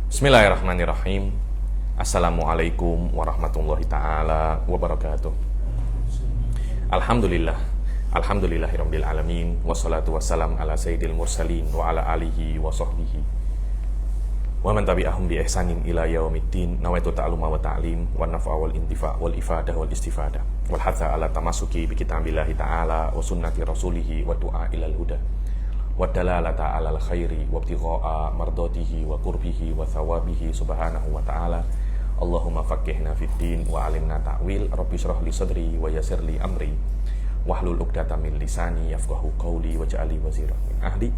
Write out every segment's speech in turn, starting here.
Bismillahirrahmanirrahim. Assalamualaikum warahmatullahi ta'ala wabarakatuh. Alhamdulillah. Alhamdulillahirabbil alamin. Wassalatu wassalam ala sayyidil mursalin wa ala alihi wa sahbihi wa man tabi'ahum bi ihsanin ila yaumiddin. Nawaitu ta'alluma wa ta'lim wa nafa' wal intifa' wal ifadah wal istifadah wal hatha ala tamasuki bi kitabillahi ta'ala wa sunnati rasulihi wa du'a ilal huda wa dalalata alal khairi wa ibtigha'a mardatihi wa qurbihi wa thawabihi subhanahu wa ta'ala. Allahumma faqihna fid din wa alimna ta'wil. Rabbi shrah li sadri wa yassir li amri wahlul 'uqdatam min lisani yafqahu qawli waj'alni waziran min ahli.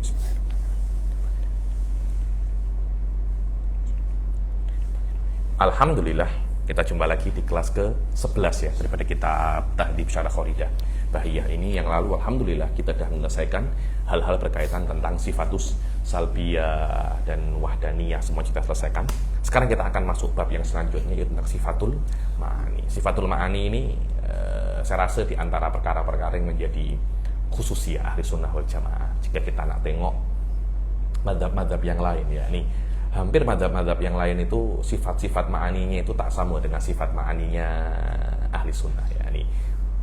Alhamdulillah, kita jumpa lagi di kelas ke-11 ya daripada kitab Tahdhib Syarah Qaidah Bahiyah ini. Yang lalu alhamdulillah kita sudah menyelesaikan hal-hal berkaitan tentang sifatus salbiyah dan wahdaniyah, semua kita selesaikan. Sekarang kita akan masuk bab yang selanjutnya, yaitu tentang sifatul ma'ani. Sifatul ma'ani ini saya rasa di antara perkara-perkara yang menjadi khususiyah ahli sunnah wal jamaah. Jika kita nak tengok madhab-madhab yang lain, ya ini hampir madhab-madhab yang lain itu sifat-sifat ma'aninya itu tak sama dengan sifat ma'aninya ahli sunnah, ya ini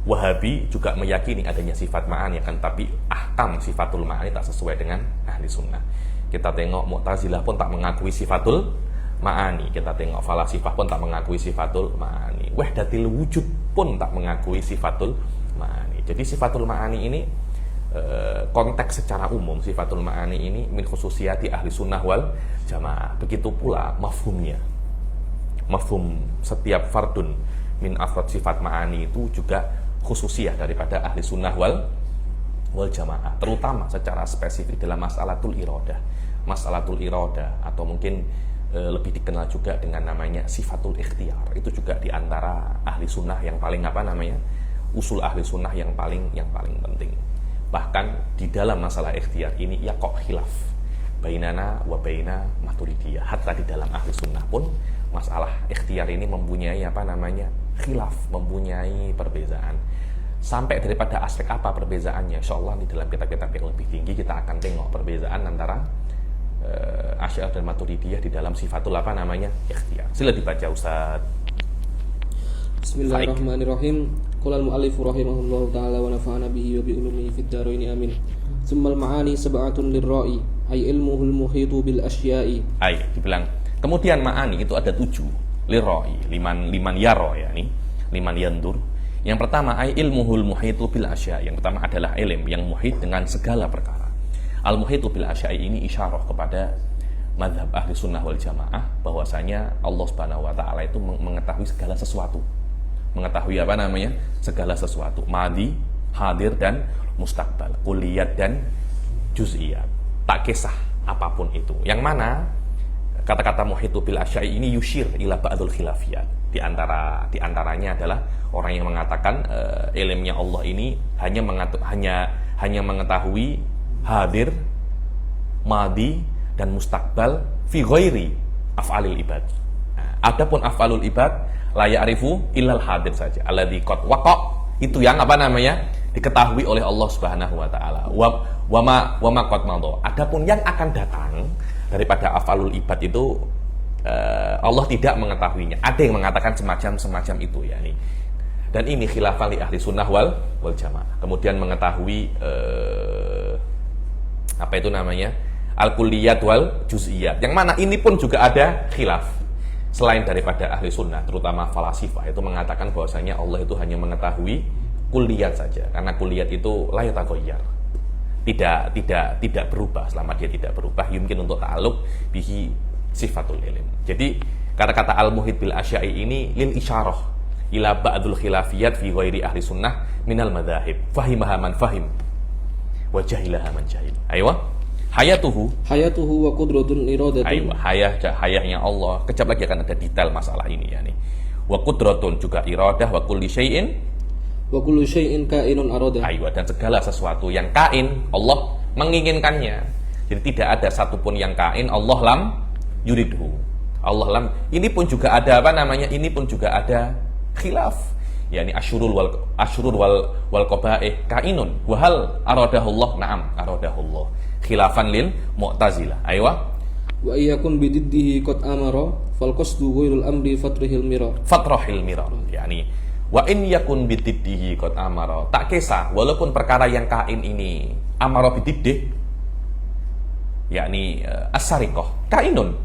Wahabi juga meyakini adanya sifat ma'ani, kan, tapi ahkam sifatul ma'ani tak sesuai dengan ahli sunnah. Kita tengok Mu'tazilah pun tak mengakui sifatul ma'ani. Kita tengok Falasifah pun tak mengakui sifatul ma'ani. Wahdatil wujud pun tak mengakui sifatul ma'ani. Jadi sifatul ma'ani ini konteks secara umum, sifatul ma'ani ini min khususiyati ahli sunnah wal jamaah. Begitu pula mafhumnya. Mafhum setiap fardun min afrad sifat ma'ani itu juga khususiyah daripada ahli sunnah wal jamaah, terutama secara spesifik dalam mas'alatul iradah. Mas'alatul iradah atau mungkin lebih dikenal juga dengan namanya sifatul ikhtiyar, itu juga diantara ahli sunnah yang paling usul ahli sunnah yang paling penting. Bahkan di dalam masalah ikhtiyar ini ya kok khilaf bainana wa baina maturidiyah. Hatta di dalam ahli sunnah pun masalah ikhtiyar ini mempunyai khilaf, mempunyai perbezaan. Sampai daripada aspek apa perbezaannya, insyaallah di dalam kitab-kitab yang lebih tinggi kita akan tengok perbezaan antara Asy'ariyah dan Maturidiyah di dalam sifatul ikhtiyar. Sila dibaca Ustaz. Bismillahirrahmanirrahim. Qala al-mu'allif rahimahullahu ta'ala wa nafa'ana bihi wa bi ulumihi fid dharain amin. Summal ma'ani sab'atun lirra'i ay ilmuhul muhitu bil asya'i. Dibilang kemudian ma'ani itu ada 7 lirra'i, liman yaro, ya ini liman yandur. Yang pertama ay ilmuhul muhitu bil asya'i. Yang pertama adalah ilm yang muhit dengan segala perkara. Al muhitu bil asya'i ini isyarah kepada mazhab ahli sunnah wal jamaah bahwasanya Allah Subhanahu wa taala itu mengetahui segala sesuatu. Mengetahui segala sesuatu, madi, hadir dan mustaqbal, kulliyat dan juz'iyat. Tak kisah apapun itu. Yang mana kata-kata muhitu bil asya'i ini yushir ila ba'dul khilafiyat. Di antaranya adalah orang yang mengatakan ilmunya Allah ini hanya mengetahui hadir, madi dan mustaqbal fi ghairi af'alil ibad. Adapun af'alul ibad la ya'rifu illal hadir saja. Alladzi qad waqa, itu yang diketahui oleh Allah Subhanahu wa taala. Wa ma qad madha. Adapun yang akan datang daripada af'alul ibad itu Allah tidak mengetahuinya. Ada yang mengatakan semacam itu, ya ini. Dan ini khilafan li ahli sunnah wal jamaah. Kemudian mengetahui al-kulliyat wal juz'iyat. Yang mana ini pun juga ada khilaf. Selain daripada ahli sunnah, terutama falasifah itu mengatakan bahwasanya Allah itu hanya mengetahui kulliyat saja. Karena kulliyat itu la yataghayyar. Tidak berubah. Selama dia tidak berubah, yumkin untuk ta'alluq bihi sifatul ilm. Jadi kata-kata al-muhit bil asya'i ini lil isyarah ila ba'dul khilafiyat fi ghairi ahli sunnah minal madzahib. Fahimaha man fahim wa jahilaha man jahil. Hayatuhu wa qudratun iradatu. Hayahnya Allah. Kejap lagi akan ada detail masalah ini, ya nih. Wa qudratun juga iradah, wa kullu syai'in kainun arada. Dan segala sesuatu yang kain Allah menginginkannya. Jadi tidak ada satupun yang kain Allah lam yuridhu. Allah lam. Ini pun juga ada Ini pun juga ada khilaf. Yani asyurul wal qaba'ih kainun. Wa hal aradahullah? Na'am, aradahullah. Khilafan lil Mu'tazilah. Wa iyakun bididdihi qad amara fal qasdu ghairul amri fatrihil mirar. Fatrahil mirar, yakni wa in yakun bididdihi qad amara, tak kisah walaupun perkara yang kain ini amara bididdih, yakni as-sariqah kainun,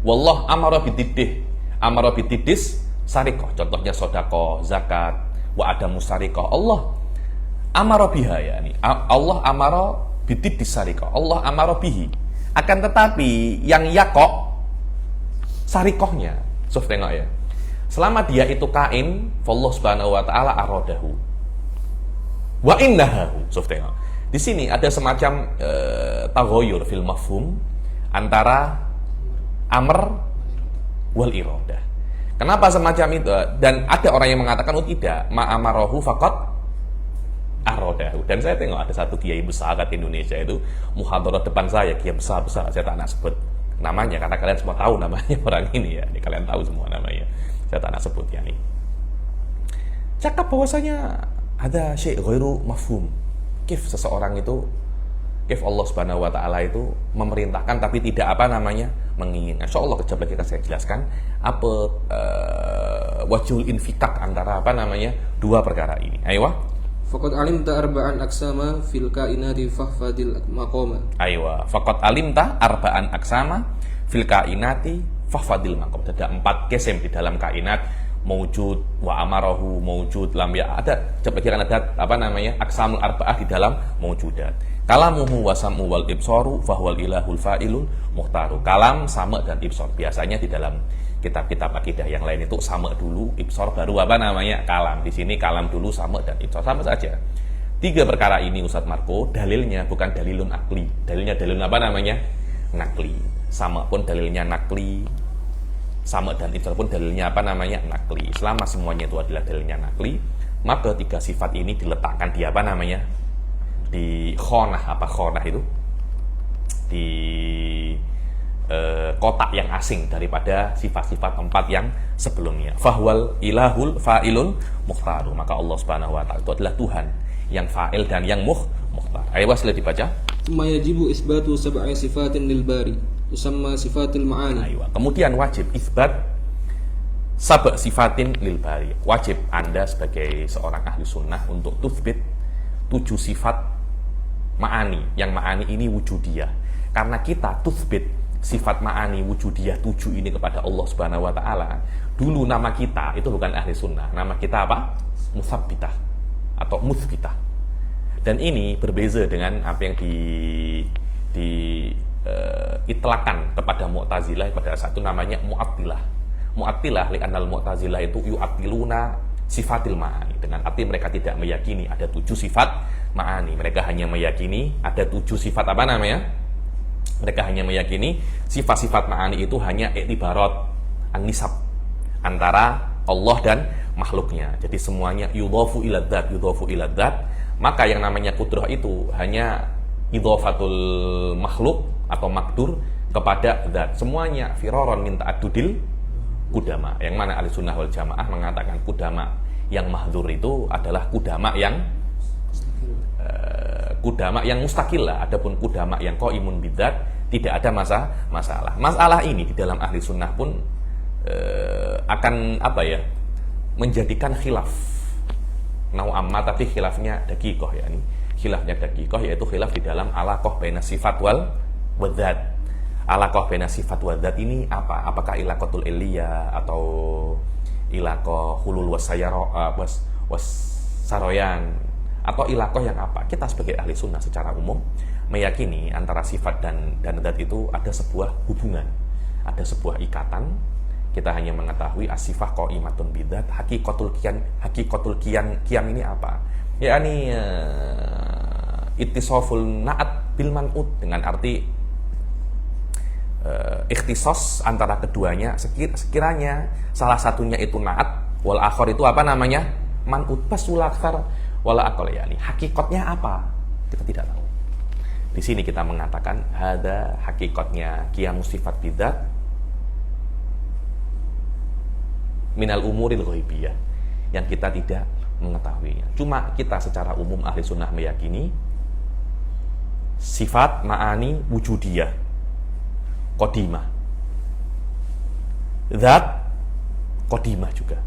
wallah amara bididdih, amara bididdis sariqah, contohnya sedekah, zakat, wa adamu sariqah, Allah amara biha, yakni Allah amara bididdis sariqah, Allah amara bihi. Akan tetapi yang yakok sariqahnya, sof tengok ya, selama dia itu kain, Allah Subhanahu wa taala aradahu wa innahu. Sof tengok. Di sini ada semacam taghayyur fil mafhum antara amr wal iradah. Kenapa semacam itu? Dan ada orang yang mengatakan tidak, ma amarahu faqat aradahu. Dan saya tengok ada satu kiai besar di Indonesia itu muhadharah depan saya, kiai besar, saya tak nak sebut namanya karena kalian semua tahu namanya orang ini ya. Ini kalian tahu semua namanya. Saya tak nak sebut ya nih. Cakap bahwasanya ada syai' ghairu mafhum. Kif seseorang itu, kif Allah Subhanahu wa taala itu memerintahkan tapi tidak menginginkan. Insyaallah kejap lagi akan saya jelaskan apa wajhul infikak antara dua perkara ini. Ayo. Faqad alimta arba'an aksama fil kainati fahfadil maqama. Aywa, faqad alimta arba'an aksama fil kainati fahfadil maqam. Ada 4 kesem di dalam kainat, maujud, wa amarahu, maujud, lam ya, ada. Coba kira ada aksamul arba'ah di dalam maujudat. Kalamuhu wa sam'u wal ibsaru fahuwal ilahul fa'ilul muhtaru. Kalam, sama dan ibsar. Biasanya di dalam kitab-kitab akidah yang lain itu sama dulu, ibsar baru kalam. Di sini kalam dulu, sama dan ibsar, sama saja. 3 perkara ini Ustadz Marco dalilnya bukan dalilun akli. Dalilnya dalilun nakli. Sama pun dalilnya nakli. Sama dan ibsar pun dalilnya nakli. Selama semuanya itu adalah dalilnya nakli, maka 3 sifat ini diletakkan di di khonah itu di kotak yang asing daripada sifat-sifat 4 yang sebelumnya. Fahwal ilahul fa'ilul mukhtaru. Maka Allah Subhanahu wa taala itu adalah Tuhan yang fa'il dan yang mukhtar. Ayo sila dibaca. Tsumma yajibu isbatu sab'i sifatin lil bari tusamma sifatil ma'ani. Ayo. Kemudian wajib isbat sab' sifatin lil bari. Wajib Anda sebagai seorang ahli sunnah untuk tuthbit 7 sifat ma'ani. Yang ma'ani ini wujudiyah. Karena kita tuthbit sifat ma'ani wujudiyah 7 ini kepada Allah Subhanahu wa taala. Dulu nama kita itu bukan ahli sunnah. Nama kita apa? Musabbitah atau muthbitah. Dan ini berbeza dengan apa yang itlakan kepada Mu'tazilah pada satu namanya Mu'attilah. Mu'attilah li'annal Mu'tazilah itu yu'attiluna sifatil ma'ani. Dengan arti mereka tidak meyakini ada 7 sifat ma'ani. Mereka hanya meyakini ada 7 sifat mereka hanya meyakini sifat-sifat ma'ani itu hanya iktibarat an-nisab antara Allah dan makhluknya. Jadi semuanya yudhafu ila dzat. Maka yang namanya kudrah itu hanya idhafatul makhluk atau makdur kepada dzat. Semuanya firaron min ta'addudil kudama. Yang mana ahli sunnah wal jamaah mengatakan kudama yang mahdzur itu adalah kudama yang mustakil lah. Adapun kudama yang qaimun bidzat tidak ada masalah. Masalah ini di dalam ahli sunnah pun akan menjadikan khilaf nau'amma, tapi khilafnya daqiqah, yakni khilafnya daqiqah, yaitu khilaf di dalam alaqah baina sifat wal dzat. Alaqah baina sifat wal dzat ini apa? Apakah ilaqatul iliyah atau ilaqah hulul wasaroyan atau ilaqah yang apa? Kita sebagai ahli sunnah secara umum meyakini antara sifat dan dzat itu ada sebuah hubungan, ada sebuah ikatan. Kita hanya mengetahui as-sifah qaimatun bidzat, hakikatul qiyam ini apa? Yakni ittisaful na'at bil man'ut, dengan arti ikhtisas antara keduanya, sekiranya salah satunya itu na'at wal akhar itu man'ut, pasul aktsar wala aqal, yakni hakikatnya apa? Kita tidak tahu. Di sini kita mengatakan ada hakikatnya qiyamus sifat bidzat minal umuril ghaibiyah, yang kita tidak mengetahuinya. Cuma kita secara umum ahli sunnah meyakini sifat ma'ani wujudiyah qadimah. Zat qadimah juga.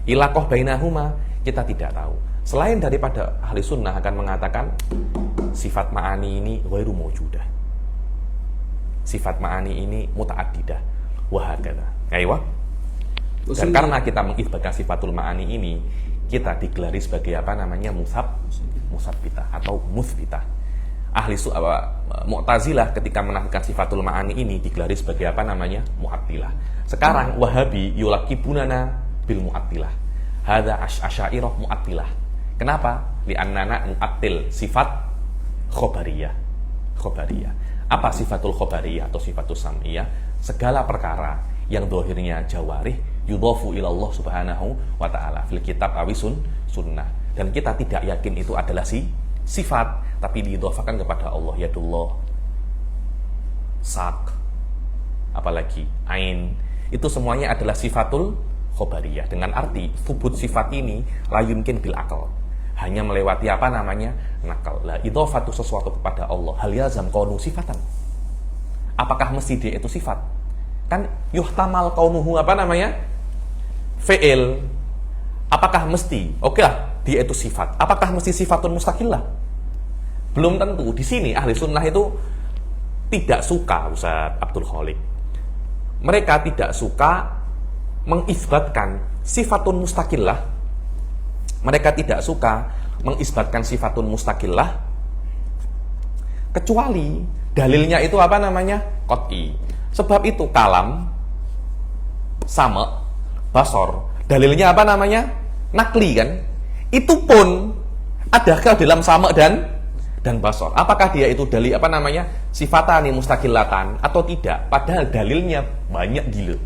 Ilaqah bainahuma kita tidak tahu. Selain daripada ahli sunnah akan mengatakan sifat ma'ani ini ghairu mawjudah. Sifat ma'ani ini muta'addidah. Wahakadha. Aywa. Dan karena kita mengisbatkan sifatul ma'ani ini, kita digelari sebagai apa namanya? Musabbitah atau mutsbitah. Mu'tazilah ketika menafikan sifatul ma'ani ini digelari sebagai apa namanya? Mu'attilah. Sekarang Wahabi yulaqibunana bil mu'attilah. Hadza asy'ariyah mu'attilah. Kenapa? Li'annana nu'attil sifat khobariyah. Apa sifatul khobariyah atau sifatul sam'iyah? Segala perkara yang dohirnya jawarih yudhafu ila Allah subhanahu wa ta'ala fil kitab awisun sunnah. Dan kita tidak yakin itu adalah sifat, tapi diidhafakan kepada Allah. Yadullah, sak, apalagi ain, itu semuanya adalah sifatul khobariyah. Dengan arti thubut sifat ini la yumkin bil akal, hanya melewati apa namanya? Nakal. La idhafatu sesuatu kepada Allah hal yazam kaunu sifatan. Apakah mesti dia itu sifat? Kan yuhtamal kaunuhu apa namanya? Fi'il. Apakah mesti? Oke lah, dia itu sifat. Apakah mesti sifatun mustaqillah? Belum tentu. Di sini ahli sunnah itu tidak suka, Ustaz Abdul Khaliq. Mereka tidak suka mengisbatkan sifatun mustaqillah. Mereka tidak suka mengisbatkan sifatun mustaqillah kecuali dalilnya itu apa namanya? Qat'i. Sebab itu kalam, sama, basor, dalilnya apa namanya? Nakli kan? Itu pun adakah dalam sama dan basor? Apakah dia itu dalil apa namanya? Sifatani mustaqillatan atau tidak? Padahal dalilnya banyak gila.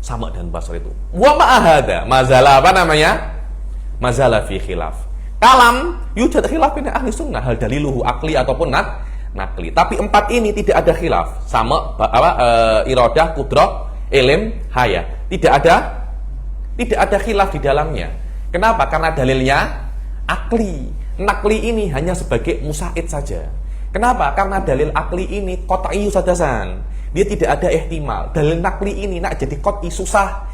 Sama dan basor itu. Wa ma'ahada, mazalah apa namanya? Mazalah fi khilaf. Kalam yujad khilaf ini ahli sunnah, hal daliluhu akli ataupun nakli. Tapi empat ini tidak ada khilaf. Sama iradah, qudrah, ilm, haya. Tidak ada khilaf di dalamnya. Kenapa? Karena dalilnya akli. Nakli ini hanya sebagai musaid saja. Kenapa? Karena dalil akli ini qat'i sadasan. Dia tidak ada ihtimal. Dalil nakli ini nak jadi qat'i susah.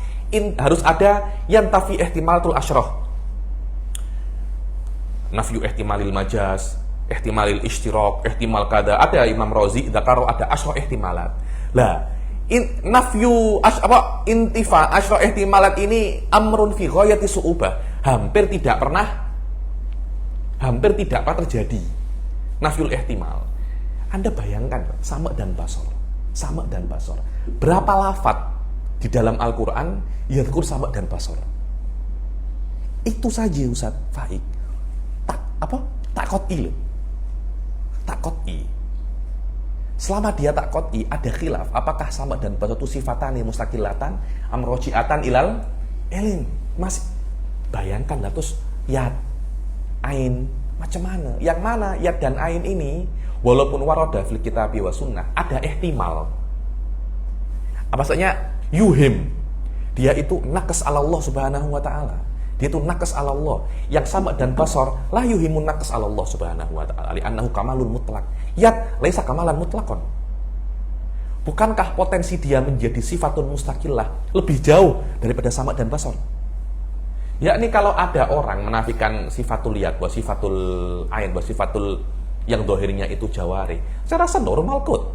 Harus ada yantafi ihtimalatul asyrah. Nafyu ihtimalil majaz, ihtimalil ishtirak, ihtimal kada. Ada Imam Razi dzakar ada asyrah ihtimalat. Lah, nafyu intifa asyrah ihtimalat ini amrun fi ghayati su'ubah. Hampir tidak pernah terjadi nafyul ihtimal. Anda bayangkan sama dan basor. Berapa lafaz di dalam Al-Qur'an yadhkur sama dan basor? Itu saja Ustaz Faik. Tak qat'i. Selama dia tak qat'i, ada khilaf apakah sama dan basor itu sifatani mustaqillatan am roji'atan ilal ilm. Masih bayangkan lah, terus yad, ain, macam mana? Yang mana yad dan ain ini walaupun warada fil kitabi wa sunnah ada ihtimal. Apa maksudnya? Yuhim. Dia itu naqas ala Allah subhanahu wa ta'ala. Dia itu naqas ala Allah. Yang sama dan basor la yuhimun naqas ala Allah subhanahu wa ta'ala li'annahu kamalun mutlak. Yad laisa kamalan mutlakon. Bukankah potensi dia menjadi sifatun mustaqillah lebih jauh daripada sama dan basor? Yakni kalau ada orang menafikan sifatul yad wa sifatul ain wa sifatul yang dohirnya itu jawari, saya rasa normal kok.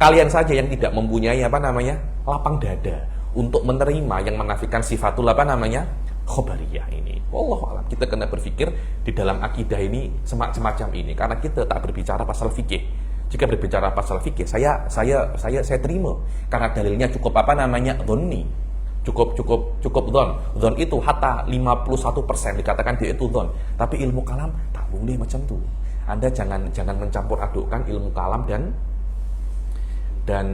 Kalian saja yang tidak mempunyai apa namanya lapang dada untuk menerima yang menafikan sifatul apa namanya khobariyah ini. Wallahu a'lam. Kita kena berpikir di dalam akidah ini semacam ini karena kita tak berbicara pasal fikih. Jika berbicara pasal fikih, saya terima karena dalilnya cukup apa namanya dhonni. Cukup dhon. Dhon itu hatta 51% dikatakan dia itu dhon. Tapi ilmu kalam tak boleh macam tu. Anda jangan mencampur adukkan ilmu kalam dan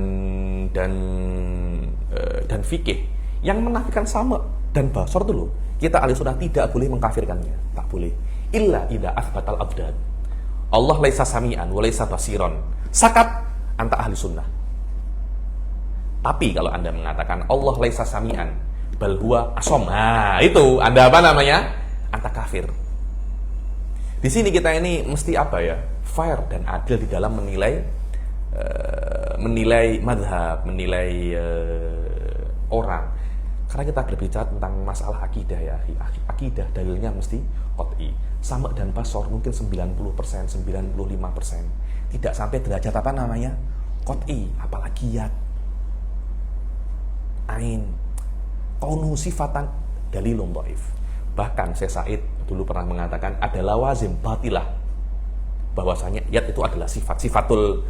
fikih yang menafikan sama dan basor dulu. Kita ahli sunnah tidak boleh mengkafirkannya, tak boleh. Illa idza athbatal abdan. Allah laisa sami'an wa laisa basiron. Sakat anta ahli sunnah. Tapi kalau Anda mengatakan Allah laisa sami'an bal huwa asom. Nah, itu Anda apa namanya? Anta kafir. Di sini kita ini mesti apa ya? Fair dan adil di dalam menilai menilai madhab, menilai orang. Karena kita berbicara tentang masalah akidah ya, akidah dalilnya mesti qat'i. Sama dan basor mungkin 90%, 95%. Tidak sampai derajat apa namanya? Qat'i, apalagi yad. Ain. Kaunu sifatan dalilun dhaif. Bahkan Syekh Said dulu pernah mengatakan ada lawazim batilah. Bahwasanya yad itu adalah sifatul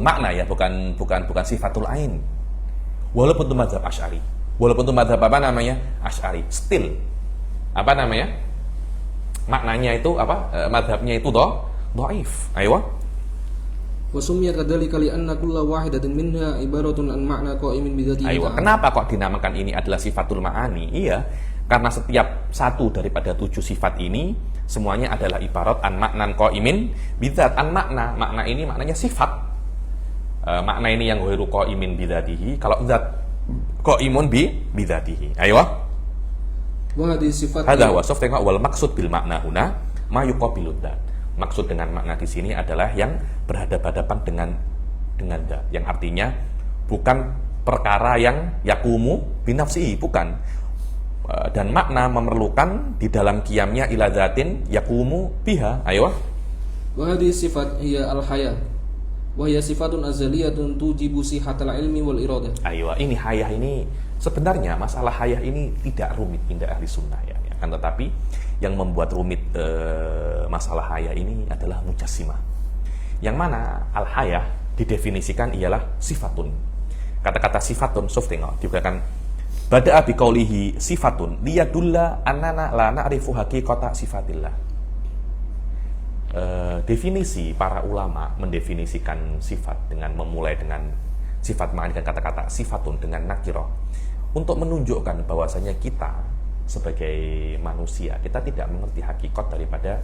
makna ya, bukan sifatul ain. Walaupun itu mazhab Asy'ari, walaupun itu mazhab apa namanya? Asy'ari, still apa namanya? Maknanya itu apa? Mazhabnya itu dhaif. Ayo. Wa sumiyat kadzalika li anna kulla wahidatin minha ibaratun an ma'na qa'imin bi dzatihi. Ayo. Kenapa kok dinamakan ini adalah sifatul ma'ani? Iya, karena setiap satu daripada 7 sifat ini semuanya adalah ibarat an ma'nan qa'imin bi dzat. An makna ini maknanya sifat. Makna ini yang ghairu qa'imin bi dzatihi, kalau zat qa'imun bi dzatihi. Ayo. Wa hadhihi sifat Hadza huwa tengok wal maksud bil makna huna ma yuqabilu dzat. Maksud dengan makna di sini adalah yang berhadapan-hadapan dengan dzat, yang artinya bukan perkara yang yakumu binafsihi, bukan. Dan makna memerlukan di dalam qiyamnya ila dzatin yakumu biha. Ayo. Wa hadhihi sifat hiya al-haya. Wa hiya sifatun azaliyatun tujibu sihatal ilmi wal iradah. Ayo, ini hayah ini sebenarnya masalah hayah ini tidak rumit indah ahli sunnah ya. Kan tetapi yang membuat rumit masalah hayah ini adalah mujassimah. Yang mana al-hayah didefinisikan ialah sifatun. Kata-kata sifatun tengok digunakan bada'a biqaulihi sifatun liyadulla annana la na'rifu haqiqata sifatillah. Definisi para ulama mendefinisikan sifat dengan memulai dengan sifat ma'ani dengan kata-kata sifatun dengan nakirah untuk menunjukkan bahwasanya kita sebagai manusia kita tidak mengerti hakikat daripada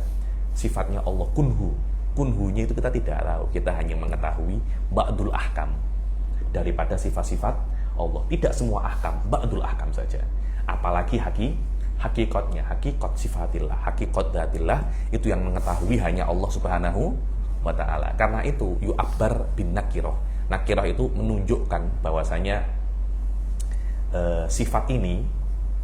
sifatnya Allah. Kunhunya itu kita tidak tahu, kita hanya mengetahui ba'dul ahkam daripada sifat-sifat Allah. Tidak semua ahkam, ba'dul ahkam saja. Apalagi hakikatnya, hakikat sifatillah, hakikat dzatillah itu yang mengetahui hanya Allah Subhanahu wa taala. Karena itu yu'abbar bin nakirah. Nakirah itu menunjukkan bahwasanya sifat ini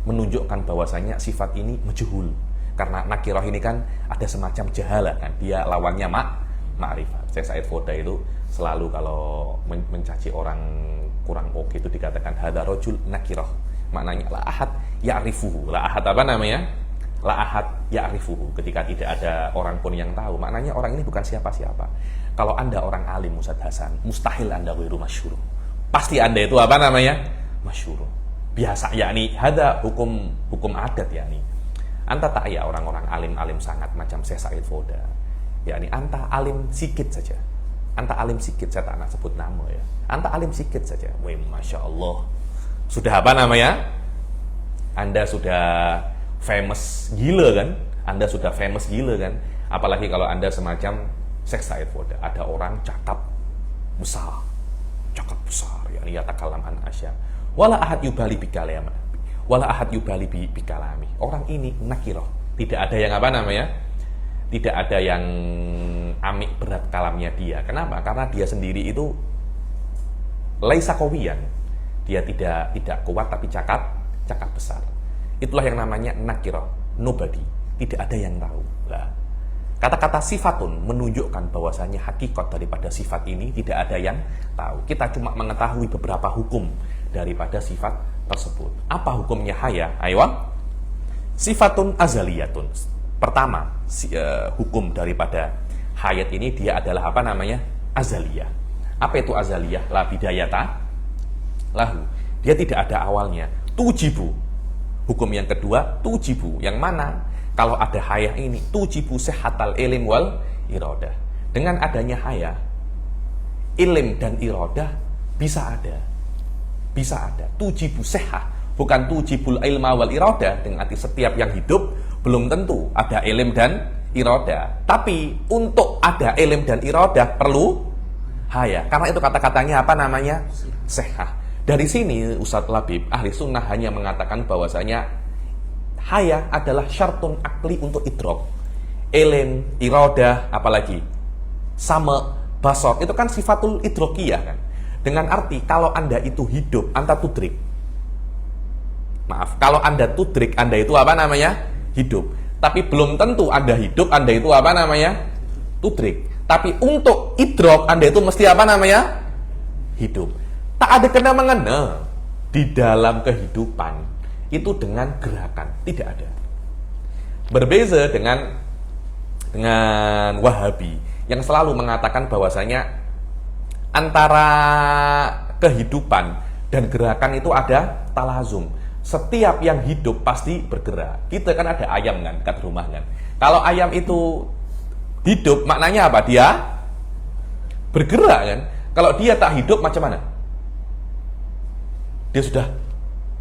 menunjukkan bahwasanya sifat ini majhul. Karena nakirah ini kan ada semacam jahala kan, dia lawannya ma'rifat. Syekh Said Foda itu selalu kalau mencaci orang kurang oke itu dikatakan hadza rajul nakirah. Maknanya la ahad ya'rifuhu. La ahad apa namanya? La ahad ya'rifuhu. Ketika tidak ada orang pun yang tahu, maknanya orang ini bukan siapa-siapa. Kalau Anda orang alim Ustaz Hasan, mustahil Anda ghairu masyhur. Pasti Anda itu apa namanya? Masyhur. Biasa yakni hadza hukum adat yakni. Anta tak ya orang-orang alim-alim sangat macam Syekh Said Foda. Yakni anta alim sikit saja. Anta alim sikit, saya tak nak sebut nama ya. Anta alim sikit saja. Wih, Masya Allah. Sudah apa namanya? Anda sudah famous gila kan? Anda sudah famous gila kan? Apalagi kalau Anda semacam Syekh Said Foda. Ada orang cakap besar, yakni yatakalam an asya. Wala ahad yubali bikalami. Wala ahad yubali bikalami. Orang ini nakirah. Tidak ada yang apa namanya? Tidak ada yang amik berat kalamnya dia. Kenapa? Karena dia sendiri itu laisa qawiyan. Dia tidak kuat tapi cakap besar. Itulah yang namanya nakirah, nobody. Tidak ada yang tahu. Nah, kata-kata sifatun menunjukkan bahwasanya hakikat daripada sifat ini tidak ada yang tahu. Kita cuma mengetahui beberapa hukum daripada sifat tersebut. Apa hukumnya haya? Ayo. Sifatun azaliyatun. Pertama, hukum daripada hayat ini dia adalah apa namanya? Azaliyah. Apa itu azaliyah? La bidayata lahu. Dia tidak ada awalnya. Tujibu. Hukum yang kedua, tujibu. Yang mana? Kalau ada hayah ini, tujibu sehatal ilim wal iradah. Dengan adanya hayah, ilim dan iradah bisa ada. Bisa ada. Tujibu sehah. Bukan tujibul ilma wal iradah. Dengan arti setiap yang hidup, belum tentu ada ilim dan iradah. Tapi untuk ada ilim dan iradah perlu hayah. Karena itu kata-katanya apa namanya? Sehah. Dari sini Ustadz Labib, ahli sunnah hanya mengatakan bahwasanya hayah adalah syartun akli untuk idrok. Ilim, iradah, apalagi sama basor itu kan sifatul idrokiyah kan. Dengan arti kalau Anda itu hidup, Anda tudrik. Maaf, kalau Anda tudrik, Anda itu apa namanya? Hidup. Tapi belum tentu Anda hidup, Anda itu apa namanya? Tudrik. Tapi untuk idrok, Anda itu mesti apa namanya? Hidup. Tak ada kena-mengena di dalam kehidupan itu dengan gerakan, tidak ada. Berbeza dengan Wahabi yang selalu mengatakan bahwasanya antara kehidupan dan gerakan itu ada talazum. Setiap yang hidup pasti bergerak. Kita kan ada ayam kan, kat rumah kan. Kalau ayam itu hidup, maknanya apa? Dia bergerak kan. Kalau dia tak hidup, macam mana? Dia sudah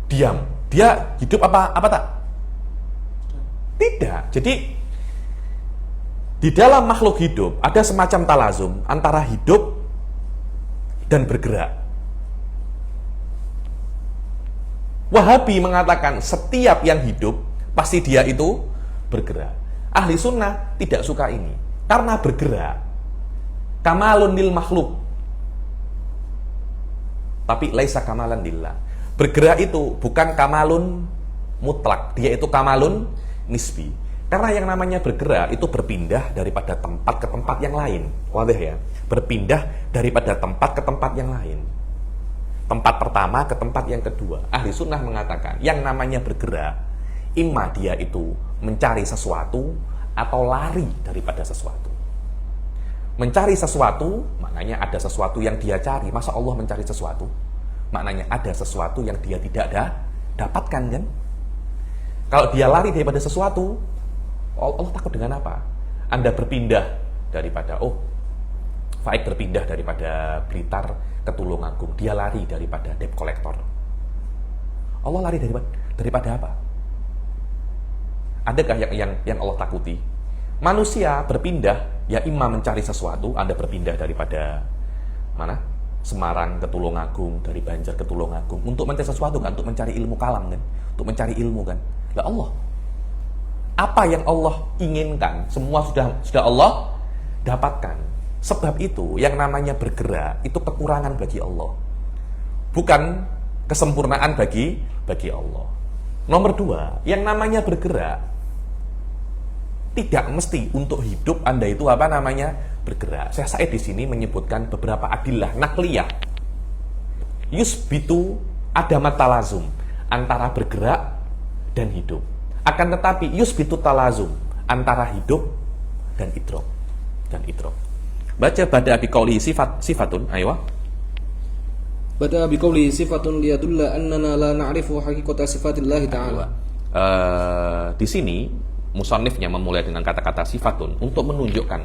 diam. Dia hidup apa tak? Tidak. Jadi di dalam makhluk hidup ada semacam talazum antara hidup dan bergerak. Wahabi mengatakan setiap yang hidup pasti dia itu bergerak. Ahli sunnah tidak suka ini karena bergerak kamalun lil makhluk, tapi laisa kamalan lillah. Bergerak itu bukan kamalun mutlak, dia itu kamalun nisbi. Karena yang namanya bergerak itu berpindah daripada tempat ke tempat yang lain. Wadah ya, berpindah daripada tempat ke tempat yang lain. Tempat pertama ke tempat yang kedua. Ahli sunnah mengatakan yang namanya bergerak, imma dia itu mencari sesuatu atau lari daripada sesuatu. Mencari sesuatu maknanya ada sesuatu yang dia cari. Masa Allah mencari sesuatu? Maknanya ada sesuatu yang dia tidak dapatkan kan? Kalau dia lari daripada sesuatu, Allah takut dengan apa? Anda berpindah daripada Faik berpindah daripada Blitar ke Tulungagung, dia lari daripada debt collector. Allah lari daripada apa? Adakah yang Allah takuti? Manusia berpindah, ya imam mencari sesuatu. Anda berpindah daripada mana? Semarang ke Tulungagung, dari Banjar ke Tulungagung untuk mencari sesuatu kan, untuk mencari ilmu kalam kan, untuk mencari ilmu kan. Lah Allah, apa yang Allah inginkan semua sudah Allah dapatkan. Sebab itu yang namanya bergerak itu kekurangan bagi Allah, bukan kesempurnaan bagi Allah. Nomor dua, yang namanya bergerak tidak mesti untuk hidup Anda itu apa namanya bergerak. Saya di sini menyebutkan beberapa adillah nakliyah yusbitu ada matalazum antara bergerak dan hidup. Akan tetapi yusbitu talazum antara hidup dan idrok. Baca pada biqauli sifatun, ayo. Bada biqauli sifatun liyadulla annana la na'rifu haqiqata sifatillah ta'ala. Di sini musannifnya memulai dengan kata-kata sifatun untuk menunjukkan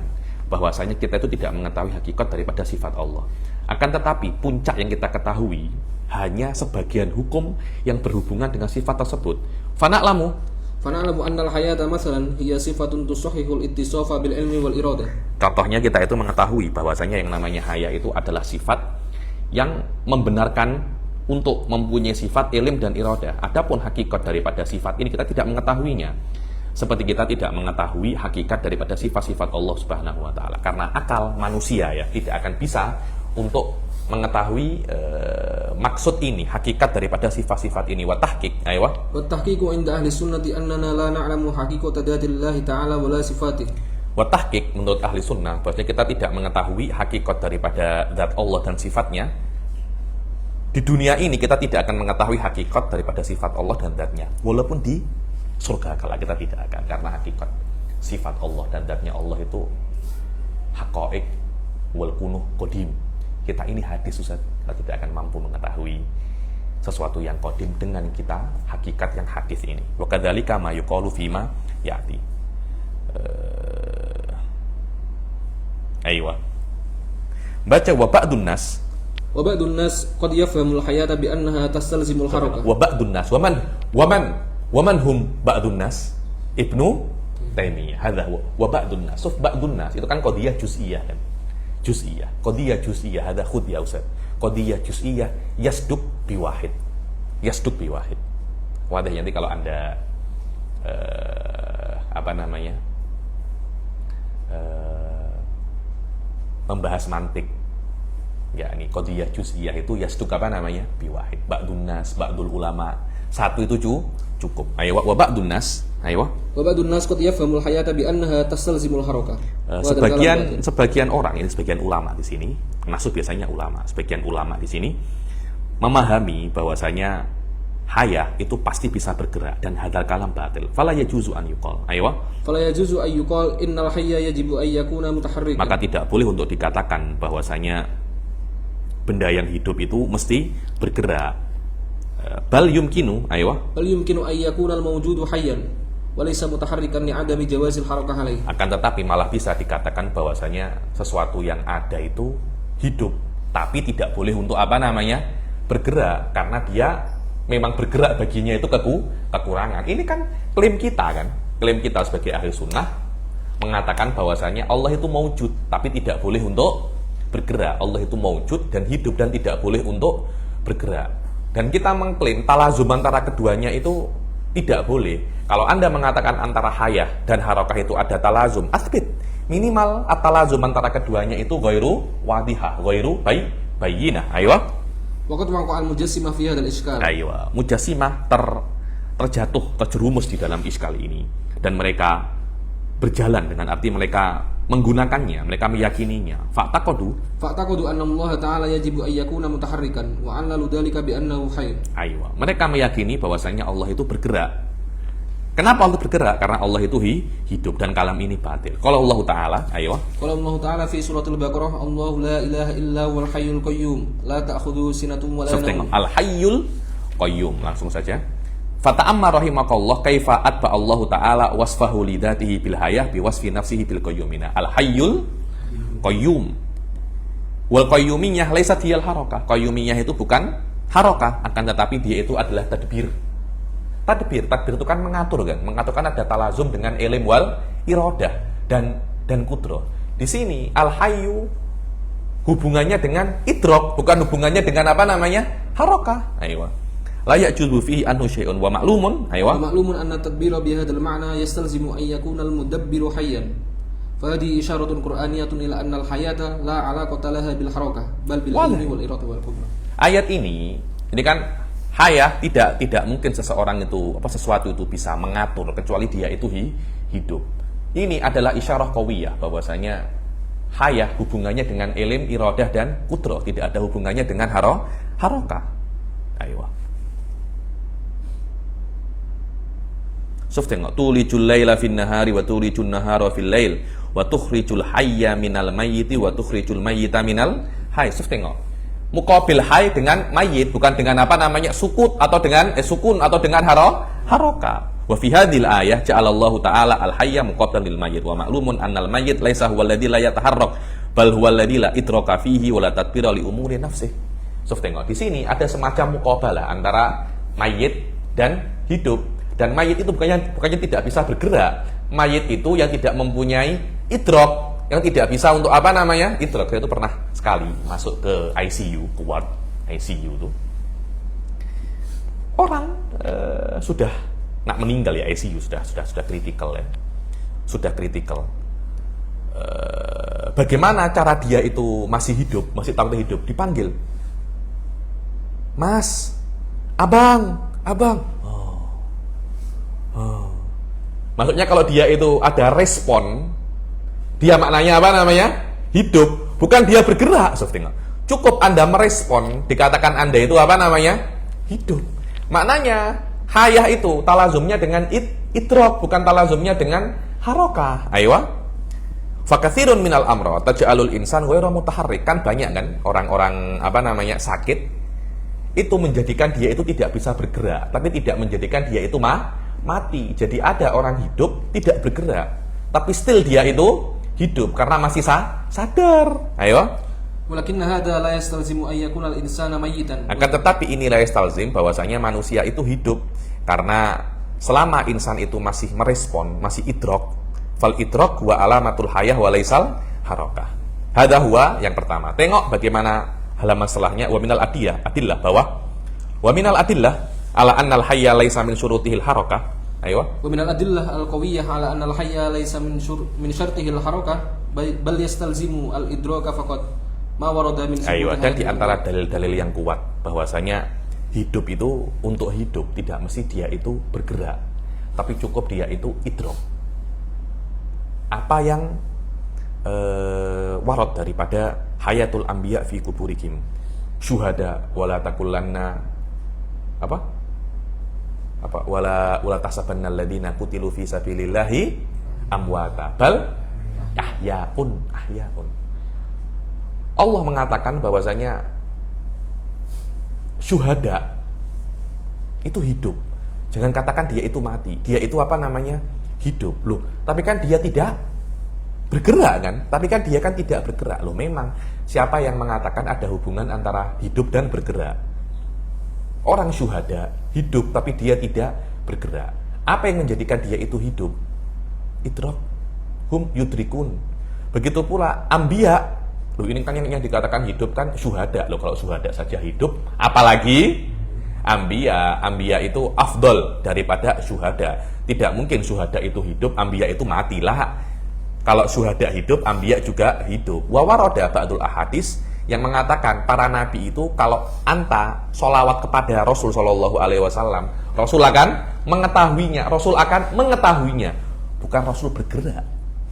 bahwasanya kita itu tidak mengetahui hakikat daripada sifat Allah. Akan tetapi puncak yang kita ketahui hanya sebagian hukum yang berhubungan dengan sifat tersebut. Fana'lamu annal hayata masalan hiya sifatun tusahhihul ittisafa bil ilmi wal iradah. Contohnya kita itu mengetahui bahwasanya yang namanya haya itu adalah sifat yang membenarkan untuk mempunyai sifat ilm dan iradah. Adapun hakikat daripada sifat ini kita tidak mengetahuinya. Seperti kita tidak mengetahui hakikat daripada sifat-sifat Allah Subhanahu wa taala. Karena akal manusia ya tidak akan bisa untuk mengetahui maksud ini, hakikat daripada sifat-sifat ini. Wa tahqiq, aywa. Wa tahqiqu inda ahli sunnati annana la na'lamu haqiqata dzatillahi ta'ala wa la sifatihi. Wa tahqiq menurut ahli sunnah bahwasanya kita tidak mengetahui hakikat daripada zat Allah dan sifatnya. Di dunia ini kita tidak akan mengetahui hakikat daripada sifat Allah dan zatnya. Walaupun di surga kala kita tidak akan, karena hakikat sifat Allah dan zatnya Allah itu haqaiq wal kunuh qadim. Kita ini hadis Ustaz, kita tidak akan mampu mengetahui sesuatu yang qadim dengan kita hakikat yang hadis ini. Wa kadzalika ma yuqalu fima ya'ti. Aywa. Baca wa ba'dun nas qad yafhamul hayata bi annaha tastalzimul harakah. Wa ba'dun nas wa man hum ba'dun nas? Ibnu Taimiyah. Hadza wa ba'dun nas. Ba'dun nas itu kan qadiyah juz'iyah kan. Qadiyah juz'iyah, hadza khud ya Ustaz. Qadiyah juz'iyah yasduq bi wahid. Wadah, nanti kalau Anda membahas mantik. Ya, ini qadiyah juz'iyah itu yasduk apa namanya? Biwahid. Ba'dun nas, ba'dul ulama. Satu itu cukup. Ayo wa ba'dun nas. Ayo. Wa ba'dun nas qad yafhamul hayata bi annaha tastalzimul harakah. Sebagian orang, ini sebagian ulama di sini, termasuk biasanya ulama. Sebagian ulama di sini memahami bahwasanya hayah itu pasti bisa bergerak dan hadal kalam batil. Fala yajuzu an yuqal. Ayo. Fala yajuzu an yuqal innal hayya yajibu an yakuna mutaharrikan. Maka tidak boleh untuk dikatakan bahwasanya benda yang hidup itu mesti bergerak. Bal yumkinu, ayo. Bal yumkinu an yakuna al-mawjudu hayyan wa laysa mutaharrikan li adami jawazil harakah alaihi. Akan tetapi malah bisa dikatakan bahwasanya sesuatu yang ada itu hidup, tapi tidak boleh untuk apa namanya? Bergerak, karena dia memang bergerak baginya itu kekurangan. Ini kan klaim kita kan? Klaim kita sebagai ahli sunnah mengatakan bahwasanya Allah itu maujud, tapi tidak boleh untuk bergerak. Allah itu maujud dan hidup dan tidak boleh untuk bergerak. Dan kita mengklaim talazum antara keduanya itu tidak boleh. Kalau Anda mengatakan antara hayah dan harakah itu ada talazum, asbit. Minimal at-talazum antara keduanya itu ghairu wadihah, ghairu bayyinah. Ayo. Waqat waqa'al mujassimah fi hadzal iskal. Ayo. Mujassimah terjatuh, terjerumus di dalam iskal ini, dan mereka berjalan dengan arti mereka menggunakannya, mereka meyakininya. Fa'taqadu anna Allah Ta'ala yajibu an yakuna mutaharrikan wa anna dzalika bi annahu hayy. Ayo. Mereka meyakini bahwasanya Allah itu bergerak. Kenapa Allah bergerak? Karena Allah itu hidup dan kalam ini batil. Kalau Allah Ta'ala, ayo. Kalau Allah Ta'ala fi suratul Baqarah, Allahu la ilaha illa huwal hayyul qayyum, la ta'khudhuhu sinatun wa la nawm. Al-hayyul qayyum, langsung saja. Fata'amma rahimakallah kaifa atba Allah Ta'ala wasfahu lidatihi bil hayah bi wasfi nafsihi bil qayyumina. Al-hayyul qayyum. Wal qayyumiyah laysat hiyal harakah. Qayyumiyah itu bukan harakah, akan tetapi dia itu adalah tadbir. Tadbir itu kan mengatur kan, mengaturkan ada talazum dengan ilm wal iradah dan kudroh. Di sini al-hayyu hubungannya dengan idrok, bukan hubungannya dengan apa namanya? Harakah. Ayo. La ya'juzu fihi anhu syai'un wa ma'lumun. Ayo. Wa ma'lumun anna tadbira bi hadzal ma'na yastalzimu an yakuna al-mudabbiru hayyan. Fa hadhihi isyaratun qur'aniyatun ila anna al-hayata la 'alaqata laha bil harakah, bal bil ilmi wal iradati wal qudrah. Ayat ini kan hayah tidak mungkin seseorang itu sesuatu itu bisa mengatur kecuali dia itu hidup. Ini adalah isyarah qawiyah bahwasanya hayah hubungannya dengan ilm, iradah dan qudrah, tidak ada hubungannya dengan harakah. Ayo. Tengok, tulijul laila fin nahari wa tulijun nahara fil lail wa tukhrijul hayya minal mayyiti wa tukhrijul mayyita minal hayy. Tengok. Muqabil hay dengan mayit, bukan dengan apa namanya sukun atau dengan haroka. Wa fi hadhil ayah ja'alallahu ta'ala al-hayya muqablan lil mayyit wa ma'lumun annal mayyit laisa huwal ladzi la yataharrak bal huwal ladzi la idraka fihi wa la tadbira li umuri nafsihi. Tengok, di sini ada semacam muqabalah antara mayit dan hidup. Dan mayit itu bukannya tidak bisa bergerak. Mayit itu yang tidak mempunyai idrok, yang tidak bisa untuk apa namanya? Idrok. Saya itu pernah sekali masuk ke ICU, ke ward ICU itu. Orang sudah nak meninggal ya, ICU sudah kritikal ya. Sudah kritikal. Bagaimana cara dia itu masih hidup, masih tahu hidup, dipanggil. Mas, abang. Maksudnya kalau dia itu ada respon, dia maknanya apa namanya? Hidup, bukan dia bergerak. Cukup Anda merespon, dikatakan Anda itu apa namanya? Hidup. Maknanya hayah itu talazumnya dengan idrok, bukan talazumnya dengan harokah. Ayo. Fakatsirun minal amra taj'alul insan ghairu mutaharrik. Kan banyak kan orang-orang apa namanya sakit itu menjadikan dia itu tidak bisa bergerak, tapi tidak menjadikan dia itu mati. Jadi ada orang hidup tidak bergerak, tapi still dia itu hidup karena masih sadar. Ayo. Walakinna hadza la yastalzimu an yakuna al-insana mayyitan. Akan tetapi ini la yastalzim bahwasanya manusia itu hidup karena selama insan itu masih merespon, masih idrok. Fal idrok huwa alamatul hayah wa laisal harakah. Hadza huwa yang pertama. Tengok bagaimana halaman setelahnya, wa minal adillah bahwa wa minal adillah ala annal hayya laisa min syurutihil harakah. Ayo. Wa minal adillah al-qawiyyah ala annal hayya laisa min syartihil harakah bal yastalzimu al-idraka faqat ma warada min Ayo, dan di hadhihi antara dalil-dalil yang kuat bahwasanya hidup itu untuk hidup tidak mesti dia itu bergerak, tapi cukup dia itu idrok. Apa yang warad daripada hayatul anbiya fi kuburihim syuhada wala takullanna wala tahsabanna alladziina qutilu fi sabilillahi amwata bal ahyaun. Allah mengatakan bahwasanya syuhada itu hidup. Jangan katakan dia itu mati. Dia itu hidup. Loh, tapi kan dia tidak bergerak kan? Tapi kan dia kan tidak bergerak. Loh, memang siapa yang mengatakan ada hubungan antara hidup dan bergerak? Orang syuhada hidup tapi dia tidak bergerak. Apa yang menjadikan dia itu hidup? Idrak hum yudrikun. Begitu pula anbiya. Loh, ini kan yang dikatakan hidup kan syuhada. Loh, kalau syuhada saja hidup, apalagi anbiya. Anbiya itu afdol daripada syuhada. Tidak mungkin syuhada itu hidup, anbiya itu matilah. Kalau syuhada hidup, anbiya juga hidup. Wa warada ba'dul ahadits yang mengatakan para nabi itu kalau anta sholawat kepada Rasul Shallallahu Alaihi Wasallam, Rasul akan mengetahuinya. Bukan Rasul bergerak,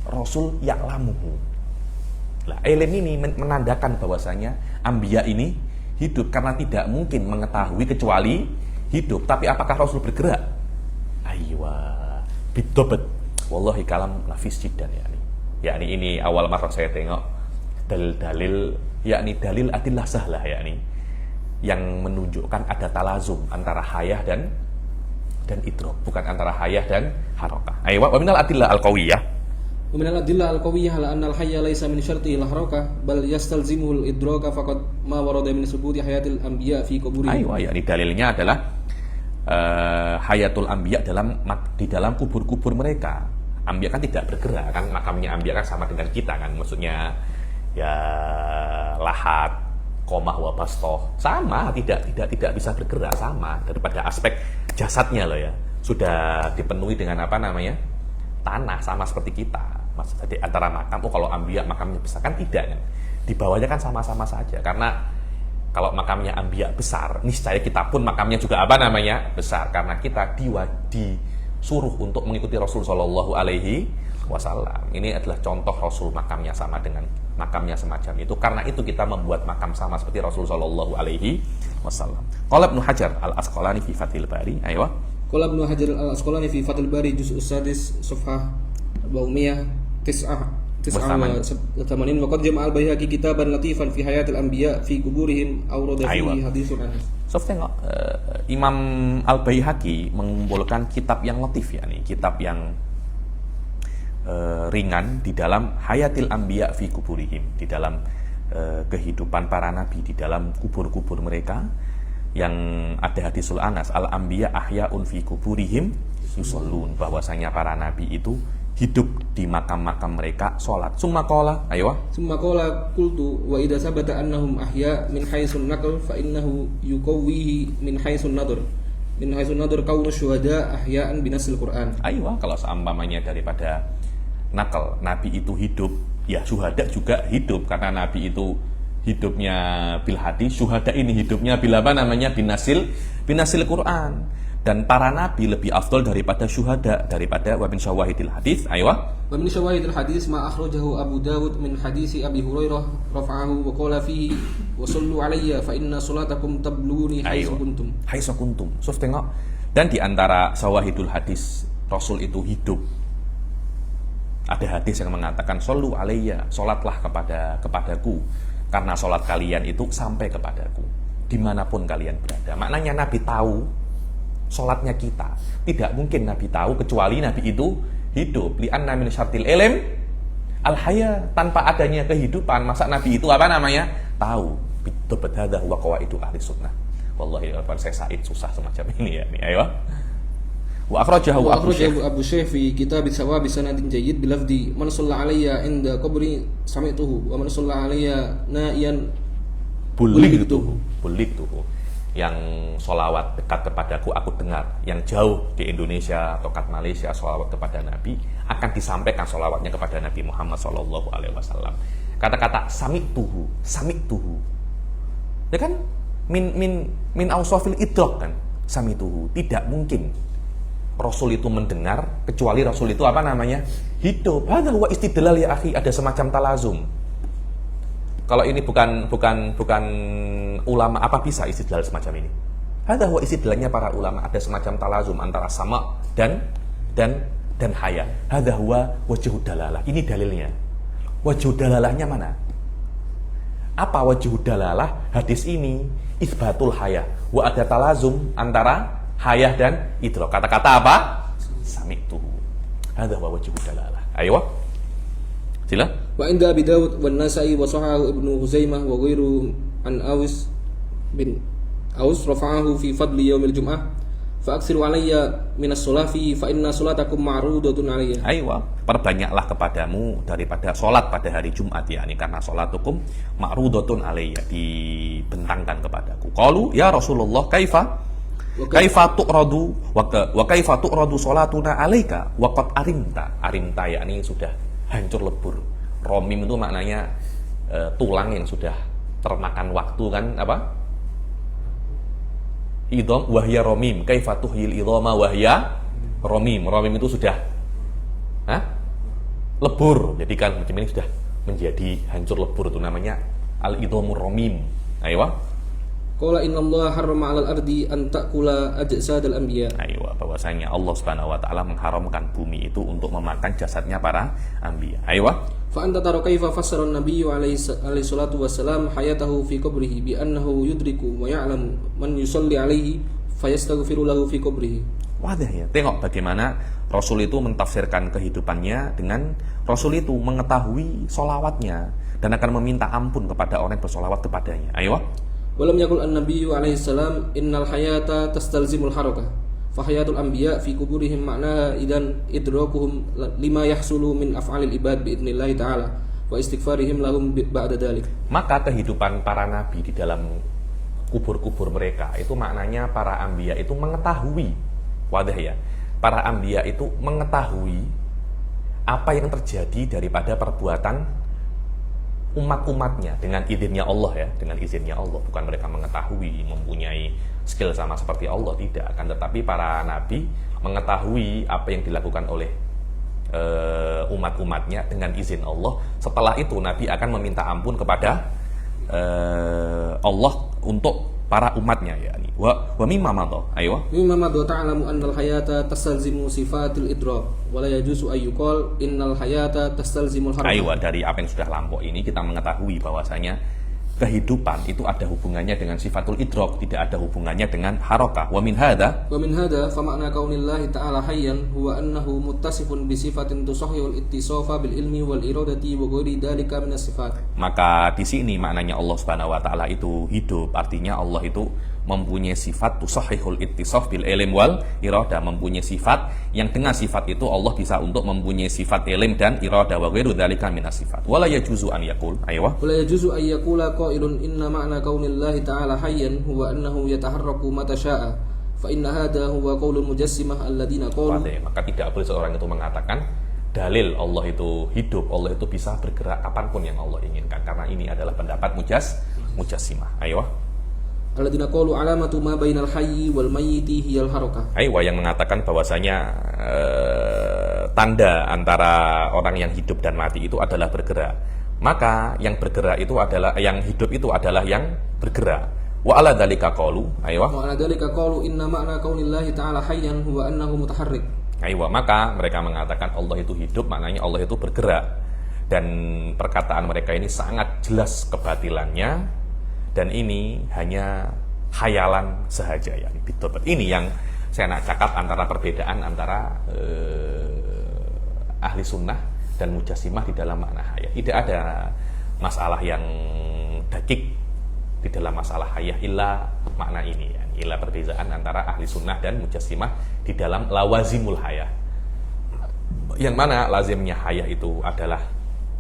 Rasul ya'lamuhu. Lah, ilmu ini menandakan bahwasanya anbiya ini hidup karena tidak mungkin mengetahui kecuali hidup. Tapi apakah Rasul bergerak? Aywa bidobat. Wallahi kalam nafis jiddan yakni ini awal marah saya tengok dalil-dalil yakni dalil adillah sahlah yakni yang menunjukkan ada talazum antara hayah dan idrok, bukan antara hayah dan harakah. Aywa wa minal adillah al-qawiyah. Wa minal adillah al-qawiyah ala anna al-hayya laysa min syartihi al-harakah bal yastalzimuhu al-idraka faqad ma warada min subuti hayatil anbiya fi quburihim. Aywa yakni dalilnya adalah hayatul anbiya di dalam kubur-kubur mereka. Anbiya kan tidak bergerak kan, makamnya anbiya kan sama dengan kita kan, maksudnya ya lahat, komah, wabastoh sama, tidak bisa bergerak sama daripada aspek jasadnya loh ya, sudah dipenuhi dengan tanah sama seperti kita. Jadi antara makam, kalau anbiya makamnya besar kan tidak kan, di bawahnya kan sama-sama saja karena kalau makamnya anbiya besar, niscaya kita pun makamnya juga besar karena kita disuruh untuk mengikuti Rasul Shallallahu Alaihi Wasallam. Ini adalah contoh Rasul makamnya sama dengan makamnya semacam itu. Karena itu kita membuat makam sama seperti Rasul Shallallahu Alaihi Wasallam. Qala Ibnu Hajar al-Asqalani fi Fathil Bari. Aywa. Qala Ibnu Hajar al-Asqalani fi Fathil Bari juz' as-sadis safhah 489 wa qad jama'a al-Baihaqi kitaban latifan fi hayatil anbiya fi kuburihim awrada fihi haditsun anas. So tengok Imam Al-Baihaqi mengumpulkan kitab yang latif yakni kitab yang ringan di dalam hayatil anbiya fi kuburihim, di dalam kehidupan para nabi di dalam kubur-kubur mereka, yang ada hadisul Anas al-anbiya ahyaun fi kuburihim yusallun, bahwasanya para nabi itu hidup di makam-makam mereka sholat. Summa qala qultu wa idza sabata annahum ahya min haitsun naql fa innahu yuqawwihi min haitsun nadr kaunu syuhada ahya'an binasil Quran. Kalau seumpamanya daripada nakal nabi itu hidup, ya syuhada juga hidup karena nabi itu hidupnya bil hadis, syuhada ini hidupnya bil binasil Quran. Dan para nabi lebih afdal daripada syuhada, daripada wa min syawahidil hadis. Wa min syawahidil hadis ma akhrajahu Abu Dawud min hadisi Abi Hurairah rafa'ahu wa qala fihi wa sallu alayya fa inna salatakum tabluni haitsu kuntum. So tengok, dan di antara syawahidul hadis Rasul itu hidup, ada hadis yang mengatakan sallu alayya, salatlah kepadaku karena salat kalian itu sampai kepadaku dimanapun kalian berada. Maknanya Nabi tahu sholatnya kita. Tidak mungkin Nabi tahu kecuali Nabi itu hidup. Li'anna min syartil ilm al-haya, tanpa adanya kehidupan masa Nabi itu tahu. Bitobat hadza wa qawaidu ahli sunnah. Wallahi saya Said susah semacam ini ya. Ayo. Wa akhrajahu Abu Shaykh fi kitab sawab sanadin jayyid bilafdi man shalla alayya inda qabri sami'tuhu wa man shalla alayya na'iyan buligtuhu. yang sholawat dekat kepadaku aku dengar, yang jauh di Indonesia atau kat Malaysia sholawat kepada Nabi akan disampaikan sholawatnya kepada Nabi Muhammad SAW. Kata-kata samituhu, ya kan min ausofil idrok kan, samituhu, tidak mungkin Rasul itu mendengar kecuali Rasul itu apa namanya, hidup. Hadza huwa istidlal ya akhi, ada semacam talazum. Kalau ini bukan ulama, apa bisa istidlal semacam ini? Hadza huwa istidlalnya para ulama, ada semacam talazum antara sama dan haya. Hadza huwa wajhud dalalah. Ini dalilnya. Wajhud dalalahnya mana? Apa wajhud dalalah hadis ini? Isbatul haya. Wa ada talazum antara hayah dan idrok. Kata-kata apa? Sami'tuhu. Hadza huwa wajhud dalalah. Ayo. Sila. Wa inda Abi Dawud wa Nasa'i wa sahahu Ibnu Huzaimah wa ghairu an Awis bin Aus rafa'ahu fi fadli yaumil jum'ah fa aksiru alayya minas sholafi fa inna sholatakum ma'rudatun alayya. Aywa, perbanyaklah kepadamu daripada sholat pada hari Jumat, ya, ini karena sholatukum ma'rudatun alayya, dibentangkan kepadaku. Qalu ya Rasulullah kaifa tu'radu wa kaifa tu'radu sholatuna alayka wa qad arimta, yakni sudah hancur lebur. Romim itu maknanya tulang yang sudah termakan waktu kan, apa? Idham wahya romim, kaifa tuhyil idhama wahya romim. Romim itu sudah lebur. Jadi kan macam ini sudah menjadi hancur lebur, itu namanya al-idhamur romim. Ayo. Qala innallaha harrama 'alal ardi an ta'kula ajsadal anbiya. Ayo, bahwasanya Allah Subhanahu wa taala mengharamkan bumi itu untuk memakan jasadnya para anbiya. Ayo. Fa anta tara kaifa fassara an-nabiyyu alaihi salatu wassalam hayatahu fi qabrihi bi annahu yudriku wa ya'lamu man yusalli alaihi fayastaghfiru lahu fi qabrihi. Wadah ya. Tengok bagaimana Rasul itu mentafsirkan kehidupannya dengan Rasul itu mengetahui solawatnya dan akan meminta ampun kepada orang yang bersolawat kepadanya. Ayo. Walam yakul an-nabiyyu alaihi salam innal hayata tastalzimul harakah. Fa hayatul anbiya fi kuburihim ma'naha idan idrakuhum lima yahsulu min af'alil ibad bi idznillah ta'ala wa istighfarihim lahum ba'da dzalik. Maka kehidupan para nabi di dalam kubur-kubur mereka itu maknanya para anbiya itu mengetahui, wadah ya, para anbiya itu mengetahui apa yang terjadi daripada perbuatan umat-umatnya dengan izinnya Allah, ya, dengan izinnya Allah. Bukan mereka mengetahui, mempunyai skill sama seperti Allah, tidak. Akan tetapi para nabi mengetahui apa yang dilakukan oleh umat-umatnya dengan izin Allah. Setelah itu nabi akan meminta ampun kepada Allah untuk para umatnya, yakni wa mimma madha. Ayo. Mimma madha ta'lamu annal hayata tastalzimu sifatil idrak wa la yajuzu ay yuqal innal hayata tastalzimul harakah. Ayo, dari apa yang sudah lampau ini kita mengetahui bahwasanya kehidupan itu ada hubungannya dengan sifatul idrak, tidak ada hubungannya dengan harakah. Wa min hadza fa makna kaunillahi ta'ala hayyan huwa annahu muttasifun bi sifatin tusahhihul ittisafa bil ilmi wal iradati wa ghairi dzalika minas sifat. Maka di sini maknanya Allah Subhanahu wa taala itu hidup, artinya Allah itu mempunyai sifat tusahhihul ittisaf bil ilm wal iradah, mempunyai sifat yang dengan sifat itu Allah bisa untuk mempunyai sifat ilm dan iradah, wa ghairu dzalika minas sifat. Wala yajuzu an yaqul, aywa, wala yajuzu an yaqula qailun inna ma'na kaunillahi ta'ala hayyan huwa annahu yataharraku mata syaa fa inna hadha huwa qaulul mujassimah alladziina qalu. Maka tidak boleh seorang itu mengatakan dalil Allah itu hidup, Allah itu bisa bergerak kapanpun yang Allah inginkan, karena ini adalah pendapat mujassimah. Aywa, alladzina qalu alamatu ma bainal hayyi wal mayyiti hiyal harakah. Aywa, yang mengatakan bahwasanya tanda antara orang yang hidup dan mati itu adalah bergerak. Maka yang bergerak itu adalah, yang hidup itu adalah yang bergerak. Wa ala dzalika qalu, aywa, wa ala dzalika qalu inna ma'na kaunillahi ta'ala hayyan huwa annahu mutaharrik. Aywa, maka mereka mengatakan Allah itu hidup, maknanya Allah itu bergerak. Dan perkataan mereka ini sangat jelas kebatilannya, dan ini hanya khayalan sahaja, ya. Ini yang saya nak cakap antara perbedaan antara ahli sunnah dan mujassimah di dalam makna hayah. Tidak ada masalah yang dakik di dalam masalah hayah illa makna ini, ya. Illa perbedaan antara ahli sunnah dan mujassimah di dalam lawazimul hayah. Yang mana lazimnya hayah itu adalah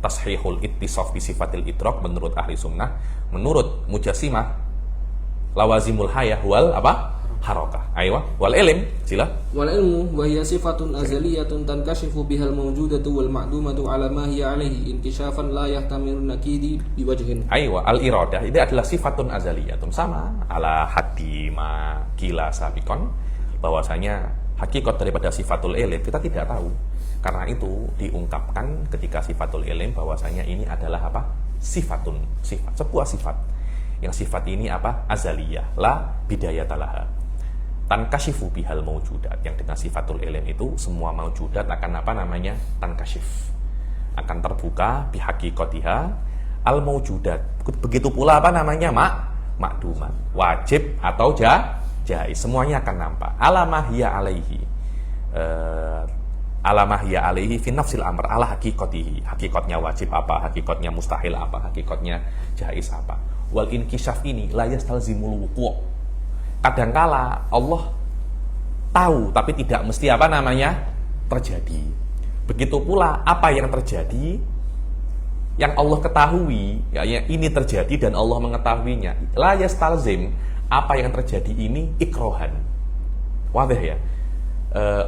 tashihul ittisaf bi sifatil idrak menurut ahli sunnah. Menurut mujassimah lawazimul hayah wal apa? Harakah. Aywa, wal ilm, sila. Wal ilmu wa hiya sifatun azaliyatun tankashifu bihal mawjudatu wal ma'dumatu ala ma hiya alaihi inkishafan la yahtamilu nakidi biwajhin. Aywa, al iradah ini adalah sifatun azaliyatun, sama ala haddi ma kila sabikon, bahwasanya hakikat daripada sifatul ilm kita tidak tahu. Karena itu diungkapkan ketika sifatul ilm bahwasanya ini adalah apa? Sifatun, sifat, sebuah sifat. Yang sifat ini apa? Azaliyah, la bidayatalaha. Tankashifu bihal maujudat, yang dengan sifatul ilm itu semua maujudat akan apa namanya? Tankashif, akan terbuka bihaqikotiha al maujudat. Begitu pula apa namanya? Makdumat, wajib atau jaiz, semuanya akan nampak. Alamahya alaihi, alamahya alaihi fi nafsil amr, ala hakikotihi, hakikatnya wajib apa, hakikatnya mustahil apa, hakikatnya jaiz apa. Wal inkishaf ini la yastalzimul wuqu'. Kadangkala Allah tahu tapi tidak mesti apa namanya terjadi. Begitu pula apa yang terjadi yang Allah ketahui, ya ini terjadi dan Allah mengetahuinya. La yastalzim, apa yang terjadi ini ikrohan. Wadah ya.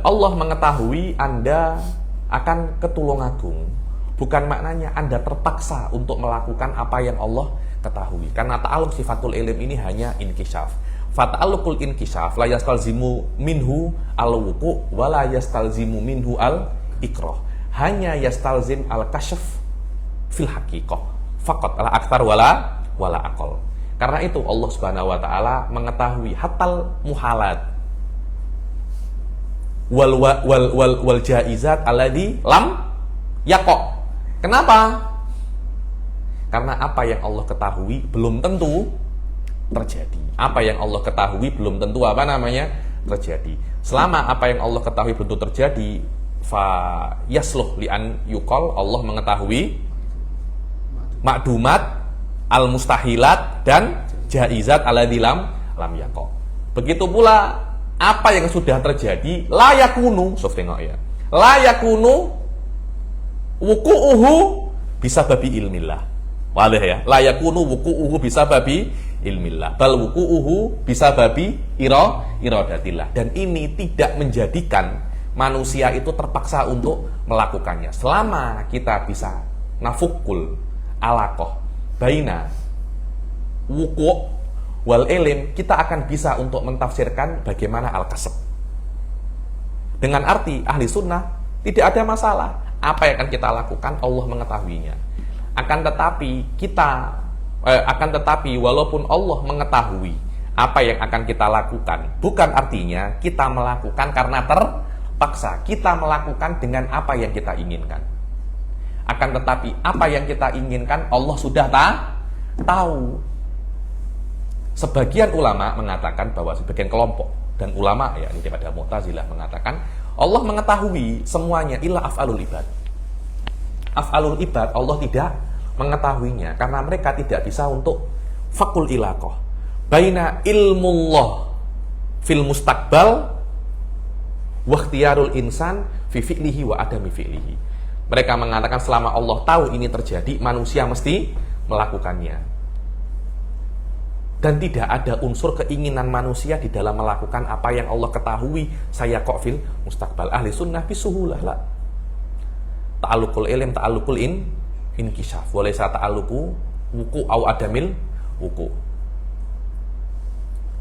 Allah mengetahui Anda akan ketulungagung, bukan maknanya Anda terpaksa untuk melakukan apa yang Allah ketahui. Karena ta'alluq sifatul ilm ini hanya inkishaf. Fata'alluqul inkishaf la yastalzimu minhu al-wuqu' wa la yastalzimu minhu al-ikrah. Hanya yastalzim al-kashf fil haqiqah. Faqat la akthar wala aqal. Karena itu Allah Subhanahu wa taala mengetahui hatal muhalat wal jaizat alladhi lam yaqa. Kenapa? Karena apa yang Allah ketahui belum tentu terjadi. Apa yang Allah ketahui belum tentu apa namanya terjadi. Selama apa yang Allah ketahui belum tentu terjadi, fa yasluh li an yuqal, Allah mengetahui makdumat, al mustahilat dan jaizat alladzi lam yaqa. Begitu pula apa yang sudah terjadi la yakunu, sof tengok ya. La yakunu wuqu'uhu bisa babi ilmillah. Wadah ya. La yakunu wuqu'uhu bisa babi ilmillah, bal wuqu'uhu bisa babi iradatillah. Dan ini tidak menjadikan manusia itu terpaksa untuk melakukannya. Selama kita bisa nafukul alaqah baina wuqu' wal ilm, kita akan bisa untuk mentafsirkan bagaimana al-kasab. Dengan arti ahli sunnah tidak ada masalah. Apa yang akan kita lakukan Allah mengetahuinya. Akan tetapi walaupun Allah mengetahui apa yang akan kita lakukan, bukan artinya kita melakukan karena terpaksa. Kita melakukan dengan apa yang kita inginkan. Akan tetapi apa yang kita inginkan Allah sudah tahu. Sebagian ulama mengatakan bahwa sebagian kelompok dan ulama ya ini daripada Mu'tazilah mengatakan Allah mengetahui semuanya illa af'alul ibad. Af'alul ibad Allah tidak mengetahuinya karena mereka tidak bisa untuk fakul ilaqah baina ilmullah fil mustaqbal wa ikhtiyarul insan fi fi'lihi wa adami fi'lihi. Mereka mengatakan selama Allah tahu ini terjadi, manusia mesti melakukannya. Dan tidak ada unsur keinginan manusia di dalam melakukan apa yang Allah ketahui saya kok fil mustaqbal. Ahli sunnah bisuhulah la. Ta'alluqul ilm ta'alluqul inkishaf walaysa ta'alluqu wuqu' au adamil wuqu'.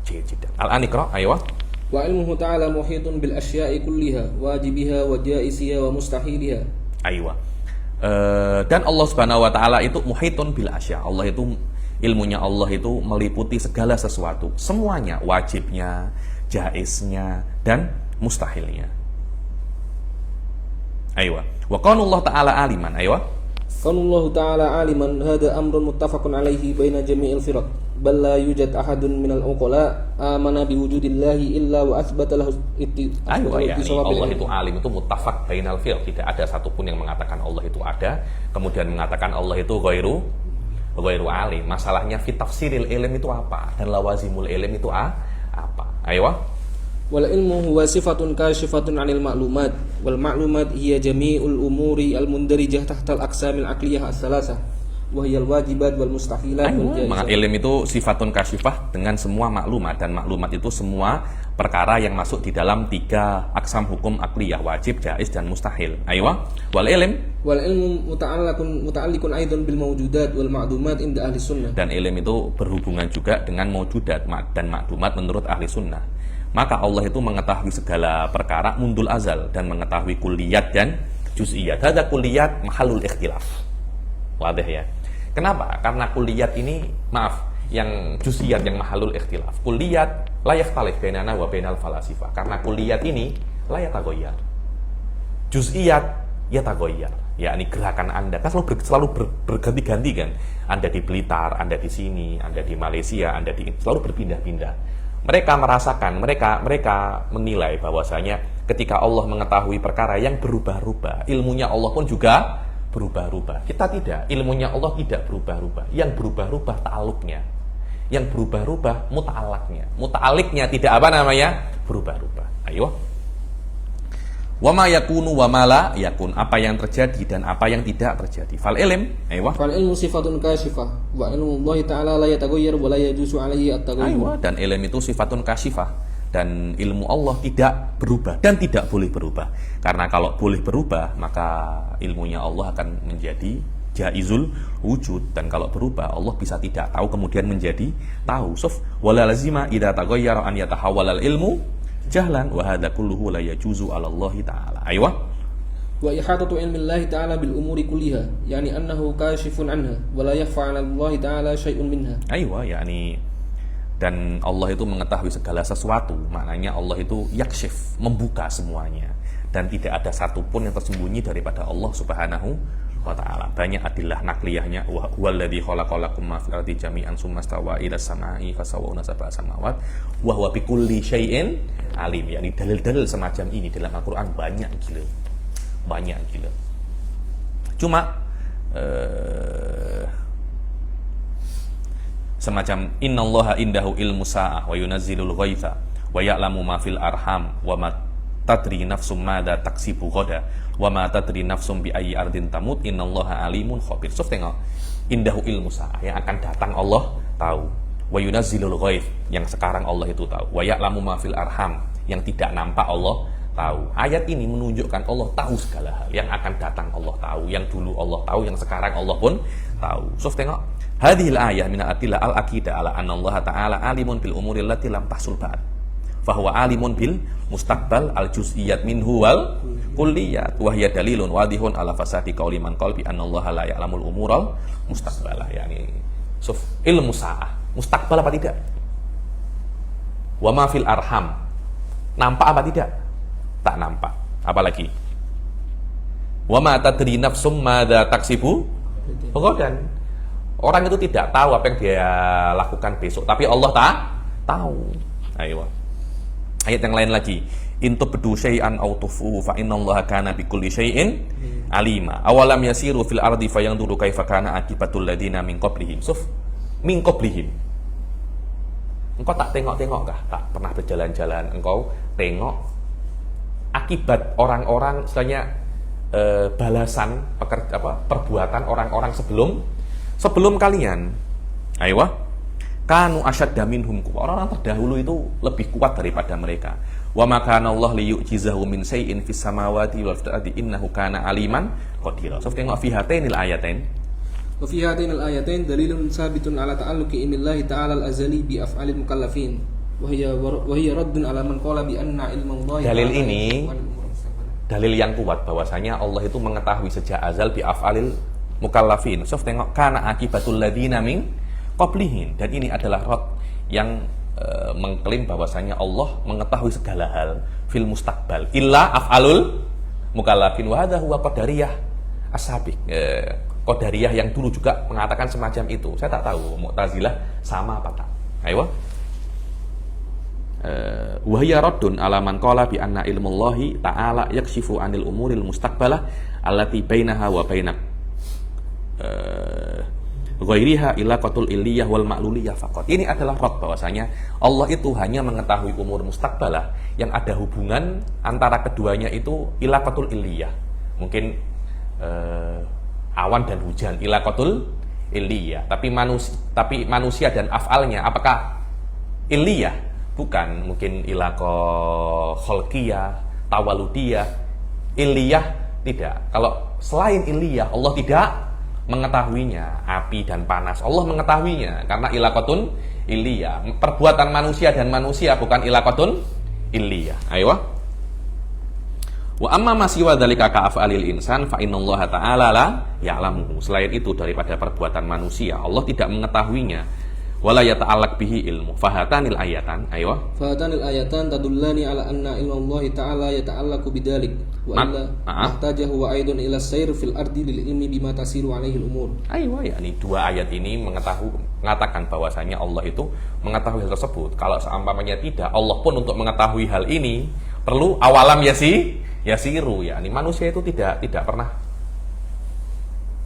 Jiddan. Al-an iqra, aywa. Wa ilmuhu ta'ala muhitun bil asya'i kulliha wajibiha wa jaisiha wa mustahiliha. Aywa. Dan Allah Subhanahu wa taala itu muhitun bil asya'. Allah itu ilmunya Allah itu meliputi segala sesuatu, semuanya, wajibnya, jaiznya dan mustahilnya. Aywa. Wa qaulullah ta'ala aliman, aywa. Qaulullah ta'ala aliman hada amrun muttafaqun alaihi baina jami'il firaq bal la yujad ahadun minal uqala amana biwujudillahi illa wa athbata lahu Allah itu alim, itu muttafaq bainal firaq, tidak ada satupun yang mengatakan Allah itu ada kemudian mengatakan Allah itu ghairu alim. Masalahnya fi tafsiril ilm itu apa dan lawazimul ilm itu apa. Aywa. Wal ilmu huwa sifatun kashifatun 'anil ma'lumat wal ma'lumat hiya jami'ul umuri al mundarijah tahta al aqsamil aqliyah as-salasah wa hiyal wajibat wal mustahilat wal jaizat. Ilm itu sifatun kasyifah dengan semua maklumat, dan maklumat itu semua perkara yang masuk di dalam 3 aksam hukum akliyah, wajib, jaiz, dan mustahil. Aywa. Wal ilmu muta'alliqun aidan bil mawjudat wal ma'dumat inda ahli sunnah. Dan ilm itu berhubungan juga dengan mawjudat dan ma'dumat menurut ahli sunnah. Maka Allah itu mengetahui segala perkara mundul azal dan mengetahui kulliyat dan juz'iyat. Hadza kulliyat mahalul ikhtilaf. Wadah ya. Kenapa? Karena kulliyat ini, yang juz'iyat yang mahalul ikhtilaf. Kulliyat la yakhtalif bainana wa bainal falasifah. Karena kulliyat ini la yataghayyar. Juz'iyat yataghayyar. Yakni gerakan Anda kan selalu berganti-ganti kan. Anda di Blitar, Anda di sini, Anda di Malaysia, Anda selalu berpindah-pindah. Mereka merasakan, mereka menilai bahwasanya ketika Allah mengetahui perkara yang berubah-ubah, ilmunya Allah pun juga berubah-ubah. Kita tidak, ilmunya Allah tidak berubah-ubah. Yang berubah-ubah ta'alluqnya. Yang berubah-ubah muta'alliqnya. Muta'alliqnya tidak berubah-ubah. Ayo. Wa ma yakunu wa ma la yakun, apa yang terjadi dan apa yang tidak terjadi. Fal ilmu sifatun kasyifah wa ilmu Allah ta'ala la yataghayyar wa la yajuzu alaihi at-taghayyur. Dan ilmu itu sifatun kasyifah, dan ilmu Allah tidak berubah dan tidak boleh berubah. Karena kalau boleh berubah, maka ilmunya Allah akan menjadi jaizul wujud, dan kalau berubah Allah bisa tidak tahu kemudian menjadi tahu. Wala lazima idza taghayyara an yatahawwal ilmu jahlan wa hadza kulluhu la yajuzu 'ala Allah ta'ala. Aywa. Wa ihatatu ilmi Allah ta'ala bil umuri kulliha, yani annahu kashifun anha wa la yakhfa 'ala Allah ta'ala syai'un minha. Aywa, yani dan Allah itu mengetahui segala sesuatu, maknanya Allah itu yakshif, membuka semuanya, dan tidak ada satupun yang tersembunyi daripada Allah Subhanahu wa ta'ala. Banyak adillah nakliyahnya, wa huwallazi khalaqalakum ma fil ardi jami'an tsumma stawa ila samai fasawwahunna sab'a samawat wa huwa bikulli syai'in alim. Yani dalil-dalil semacam ini dalam Al-Qur'an banyak gila. Cuma semacam innallaha indahu ilmu sa'ah wa yunazzilul ghaitha wa ya'lamu ma fil arham wa ma tadri nafsum madza taksibu ghadan wa ma tadri nafsum bi ayyi ardin tamut innallaha alimun khabir. Tengok, indahu ilmu sa'ah, yang akan datang Allah tahu. Wa yunazzilul ghaith, yang sekarang Allah itu tahu. Wa ya'lamu ma fil arham, yang tidak nampak Allah tahu. Ayat ini menunjukkan Allah tahu segala hal. Yang akan datang Allah tahu, yang dulu Allah tahu, yang sekarang Allah pun tahu. Tengok, hadhil ayah min atilla al-aqidah ala anna Allah ta'ala alimun bil umuri allati lam tahsul ba'd. Fahuwa alimun bil mustaqbal al-juz'iyat minhu wal kulliyat wa hiya dalilun wadihun ala fasadi qauli man qala bi anna Allah la ya'lamul umural mustaqbalah. Yani ilmu sa'ah mustaqbal apa tidak? Wa ma fil arham, nampak apa tidak? Tak nampak. Apalagi wa ma tadri nafsum madza taksibu ghadan. Orang itu tidak tahu apa yang dia lakukan besok, tapi Allah tahu. Ayo. Ayat yang lain lagi, in tubdu syai'an aw tufu fa innallaha kana bikulli syai'in alima. Awalam yasiru fil ardi fayanzuru kaifa kana akibatul ladina min qablihim. Min qablihim. Engkau tak tengok-tengok kah? Tak pernah berjalan-jalan, engkau tengok akibat orang-orang, istilahnya balasan perbuatan orang-orang sebelum kalian. Ayo. Kanu asyadda minhum, orang-orang terdahulu itu lebih kuat daripada mereka. Wa ma kana Allah liyu'jizahu min syai'in fis samawati wal ardi innahu kana aliman qadira. Tengok fi hatainil ayatain. Wa fi hatainil ayatain dalilun sabitun ala ta'alluqi ilmillahi ta'ala al-azali bi af'alil mukallafin. Wa hiya raddun ala man qala bi anna ilmallahi. Dalil ini dalil yang kuat bahwasanya Allah itu mengetahui sejak azal bi af'alil mukallafin. Tengok, kana akibatul ladzina min qablihin, dan ini adalah rod yang mengklaim bahwasanya Allah mengetahui segala hal fil mustaqbal illa af'alul mukallafin wa hadza huwa qadariyah as-sabiq. Qadariyah yang dulu juga mengatakan semacam itu. Saya tak tahu Mu'tazilah sama apa tak. Ayo. Wa hiya raddun ala man qala bi anna ilmullahi ta'ala yakshifu 'anil umuril mustaqbalah allati bainaha wa bainak ghairiha ila qatul illiyah wal ma'luliyah faqat. Ini adalah rad bahwasanya Allah itu hanya mengetahui umur mustaqbalah yang ada hubungan antara keduanya itu ila qatul illiyah. Mungkin awan dan hujan, ila qatul illiyah. Tapi manusia dan af'alnya apakah illiyah? Bukan, mungkin ilaqah khalqiyah, tawaludiyah. Illiyah tidak. Kalau selain illiyah, Allah tidak mengetahuinya. Api dan panas Allah mengetahuinya karena ilaqatun illiyah. Perbuatan manusia dan manusia bukan ilaqatun illiyah. Ayo. Wa amma ma siwa dzalika ka af'alil insan fa innallaha ta'ala la ya'lamuhu. Selain itu daripada perbuatan manusia, Allah tidak mengetahuinya. Wala yata'allaq bihi ilmu. Fahatanil ayatan, ayo. Fahatanil ayatan tadullani ala anna ilmallahi ta'ala yata'allaqu bidzalik wa illa mahtajahu wa aidun ila sayr fil ardi lil ilmi bima tasiru alaihi al-umur. Ayo, yakni dua ayat ini mengatakan bahwasanya Allah itu mengetahui hal tersebut. Kalau seumpamanya tidak, Allah pun untuk mengetahui hal ini perlu awalam yasiru, yakni manusia itu tidak pernah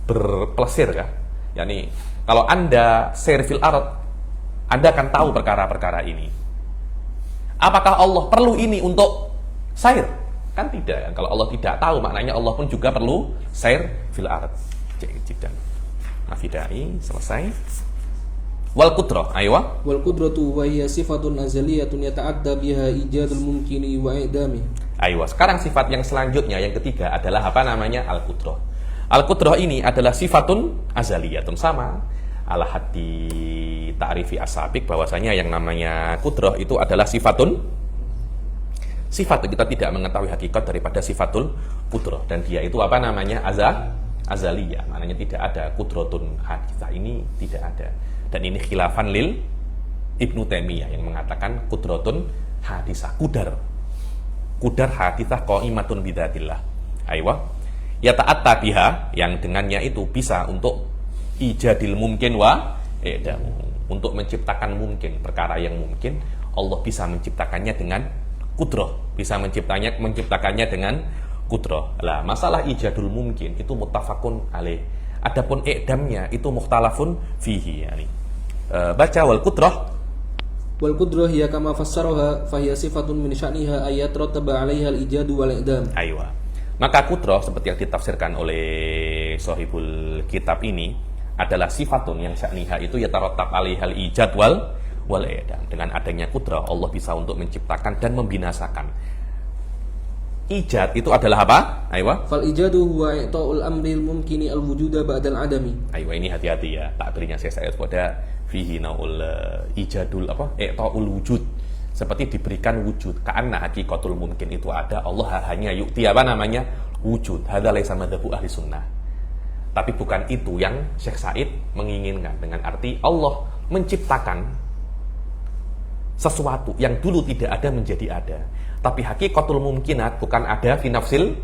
berplesir ya. Yakni kalau Anda sayr fil ard, Anda akan tahu perkara-perkara ini. Apakah Allah perlu ini untuk sayr? Kan tidak. Kalau Allah tidak tahu, maknanya Allah pun juga perlu sayr fil ard. Jidan. Afidai, selesai. Wal qudrah, aywa. Wal qudratu wa hiya sifatun azaliyatun yata'adda biha ijadul mumkini wa i'dami. Aywa. Sekarang sifat yang selanjutnya, yang ketiga adalah apa namanya? Al qudrah. Al qudrah ini adalah sifatun azaliyatun, sama ala haddi ta'rifi asabik, bahwasanya yang namanya qudrah itu adalah sifat kita tidak mengetahui hakikat daripada sifatul qudrah, dan dia itu apa namanya? Azaliyah, maknanya tidak ada qudratun haditsah, ini tidak ada. Dan ini khilafan lil Ibnu Taimiyah yang mengatakan qudratun haditsah, qudar haditsah qaimatun bidzatillah. Aywa. Ya ta'atta biha, yang dengannya itu bisa untuk ijadil mungkin wa i'damu, untuk menciptakan mungkin, perkara yang mungkin Allah bisa menciptakannya dengan qudrah, bisa menciptakannya dengan qudrah. Lah, masalah ijadul mungkin itu muttafaqun alaih. Adapun i'damnya itu mukhtalafun fihi, yani. Baca wal qudrah. Wal qudrah hiya kama fassaraha fa hiya sifatun min sya'niha ayat rattaba 'alaiha al-ijadu wal i'dam. Aywa. Maka qudrah seperti yang ditafsirkan oleh sahibul kitab ini adalah sifatun yang sya'niha itu yatarattab 'alaihal ijad wal i'dam. Dengan adanya qudrah Allah bisa untuk menciptakan dan membinasakan. Ijad itu adalah apa? Aywa. Fal ijadu huwa i'ta'ul amril mumkini al-wujuda ba'dal adami. Aywa, ini hati-hati ya. Takdirnya saya pada fihi naul ijadul apa? I'ta'ul wujud. Seperti diberikan wujud. Karena hakikatul mungkin itu ada, Allah hanya yukti apa namanya? Wujud. Hadza laisa madzhabu ahli sunnah. Tapi bukan itu yang Syekh Said menginginkan, dengan arti Allah menciptakan sesuatu yang dulu tidak ada menjadi ada. Tapi hakikatul mumkinat bukan ada fi nafsil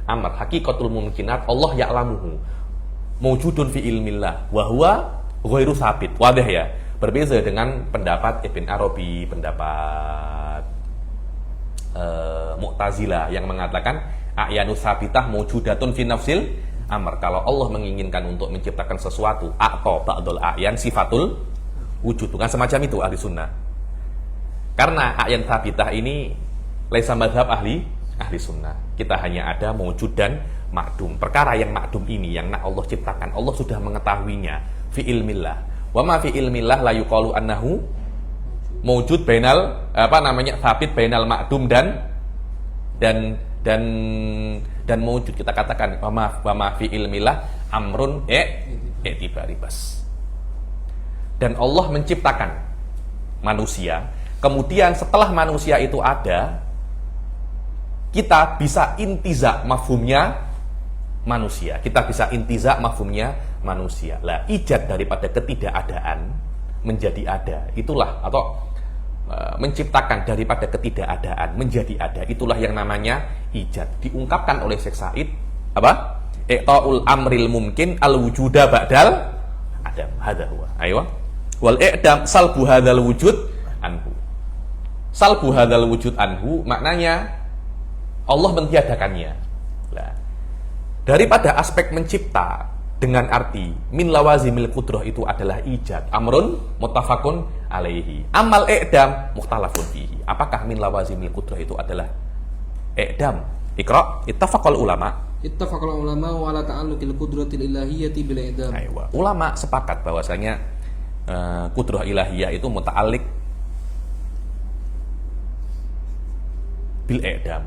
amr. Hakikatul mumkinat Allah ya'lamuhu, mawjudun fi ilmillah wa huwa ghairu sabit. Wadah ya. Berbeza dengan pendapat Ibn Arabi, pendapat Mu'tazilah yang mengatakan a'yanu sabitah mawjudatun fi nafsil amr. Kalau Allah menginginkan untuk menciptakan sesuatu, a'ta ba'dul a'yan sifatul wujud. Bukan semacam itu ahli sunnah. Karena a'yan sabitah ini laisa madhab ahli sunnah. Kita hanya ada mawjud dan ma'dum. Perkara yang ma'dum ini yang Allah ciptakan, Allah sudah mengetahuinya fi ilmillah. Wa ma fi ilmillah la yuqalu annahu mawjud bainal sabit bainal ma'dum dan mawjud. Kita katakan wa ma fi ilmillah amrun i'tibari bas. Dan Allah menciptakan manusia, kemudian setelah manusia itu ada, kita bisa intiza mafhumnya manusia. Kita bisa intiza mafhumnya manusia. Lah, ijad daripada ketidakadaan menjadi ada. Itulah, atau menciptakan daripada ketidakadaan menjadi ada. Itulah yang namanya ijad. Diungkapkan oleh Syekh Said apa? I'ta'ul amril mumkin al-wujuda ba'dal adam. Hadza huwa. Aywa. Wal i'dam salbu hadzal wujud anhu. Salbu hadzal wujud anhu maknanya Allah mentiadakannya. Nah, daripada aspek mencipta dengan arti min lawazimil qudrah itu adalah ijad, amrun muttafaqun alaihi. Amal i'dam mukhtalafun fihi. Apakah min lawazimil qudrah itu adalah i'dam? Iqra, ittafaqal ulama Ittafaqal ulama ala ta'alluqil qudratil ilahiyyati bil i'dam. Aywa. Ulama sepakat bahwasanya kudrah ilahiyah itu muta'alliq bil i'dam.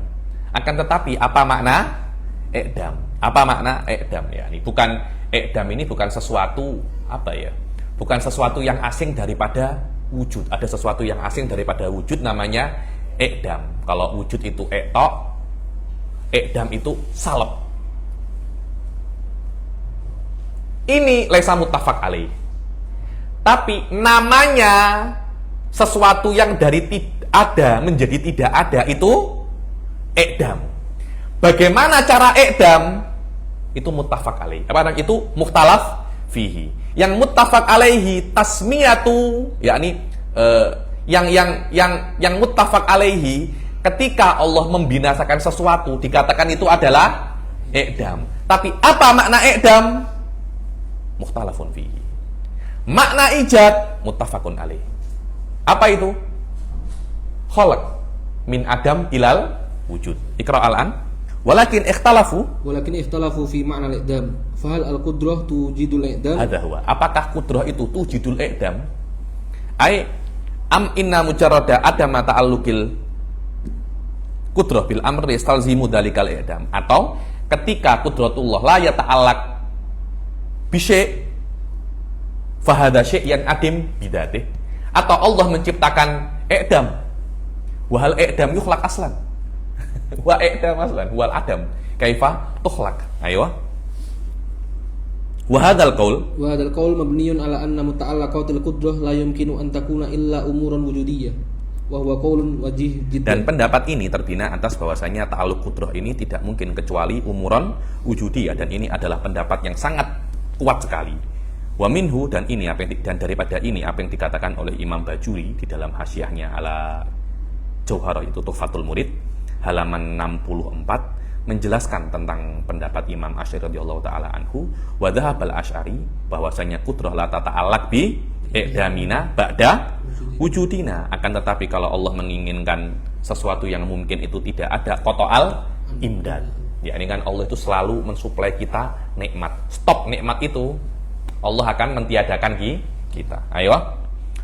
Akan tetapi apa makna i'dam? Apa makna i'dam ya? Ini bukan i'dam, ini bukan sesuatu apa ya? Bukan sesuatu yang asing daripada wujud. Ada sesuatu yang asing daripada wujud namanya i'dam. Kalau wujud itu i'ta', i'dam itu salab. Ini laisa muttafaq alaih. Tapi namanya sesuatu yang dari tidak ada menjadi tidak ada itu i'dam. Bagaimana cara i'dam? Itu muttafaq alaih. Apa itu? Mukhtalaf fihi. Yang muttafaq alaihi tasmiyatu, yakni yang muttafaq alaihi ketika Allah membinasakan sesuatu dikatakan itu adalah i'dam. Tapi apa makna i'dam? Mukhtalafun fihi. Makna ijad muttafaqun alaih. Apa itu? Khalaq min adam ilal wujud. Iqra al-an. Walakin ikhtalafu fi ma'na al-i'dam. Fahal al-qudrah tujidul i'dam? Hadha huwa. Apakah kudrah itu tujidul i'dam? Ai am inna mujarrada adama ta'alluqil kudrah bil amri yastalzimu dalikal i'dam. Atau ketika kudratullah la yata'allaq bisyai' fahadha syai'yan adim bidatih. Atau Allah menciptakan i'dam. Wahal i'dam yukhlaq aslan. Wa i'dam aslan wal adam kaifa tukhlaq. Ayo. Wa hadzal qaul mabniyun ala anna muta'allaqatil qudrah la yumkinu an takuna illa umuran wujudiyyah. Wa huwa qaulun wajih jiddan. Dan pendapat ini terbina atas bahwasanya ta'alluq qudrah ini tidak mungkin kecuali umuran wujudiyah, dan ini adalah pendapat yang sangat kuat sekali. Wa minhu, dan daripada ini apa yang dikatakan oleh Imam Bajuri di dalam hasyiahnya ala Jauharah itu Tuhfatul Murid halaman 64 menjelaskan tentang pendapat Imam Asy'ari radhiyallahu taala anhu wa dhahabal Asy'ari bahwasanya qudrah la tata'allaq bi i'damina ba'da wujudina. Akan tetapi kalau Allah menginginkan sesuatu yang mungkin itu tidak ada, qata'al imdad. Ya, ini kan Allah itu selalu mensuplai kita nikmat. Stop nikmat itu Allah akan mentiadakan kita. Ayo.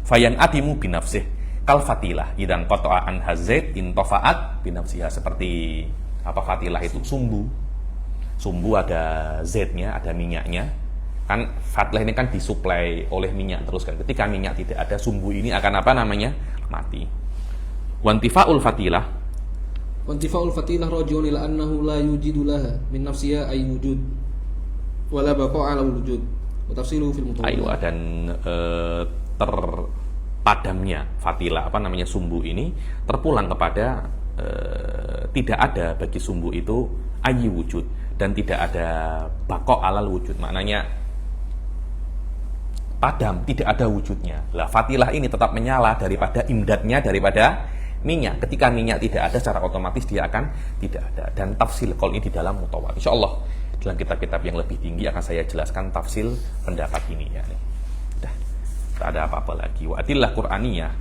Fayan adimu binafsih kal fatilah idan qata'a an hazait intafa'at binafsiha. Seperti apa fatilah itu? Sumbu. Sumbu ada zaitnya, ada minyaknya. Kan fatilah ini kan disuplai oleh minyak terus kan. Ketika minyak tidak ada, sumbu ini akan apa namanya? Mati. Wantifa'ul fatilah rajiun ila annahu la yujidu laha min nafsiha ay wujud wala baqa'a ala wujud. Tafsiru fil mutawwal. Dan terpadamnya fatilah apa namanya sumbu ini terpulang kepada tidak ada bagi sumbu itu ayyi wujud, dan tidak ada baqa' alal wujud, maknanya padam, tidak ada wujudnya. Lah fatilah ini tetap menyala daripada imdadnya, daripada minyak. Ketika minyak tidak ada, secara otomatis dia akan tidak ada. Dan tafsil qaul ini di dalam mutawwal. Insyaallah dalam kitab-kitab yang lebih tinggi akan saya jelaskan tafsil pendapat ini ya. Udah, tak ada apa-apa lagi. Wa adillah Qur'aniyah.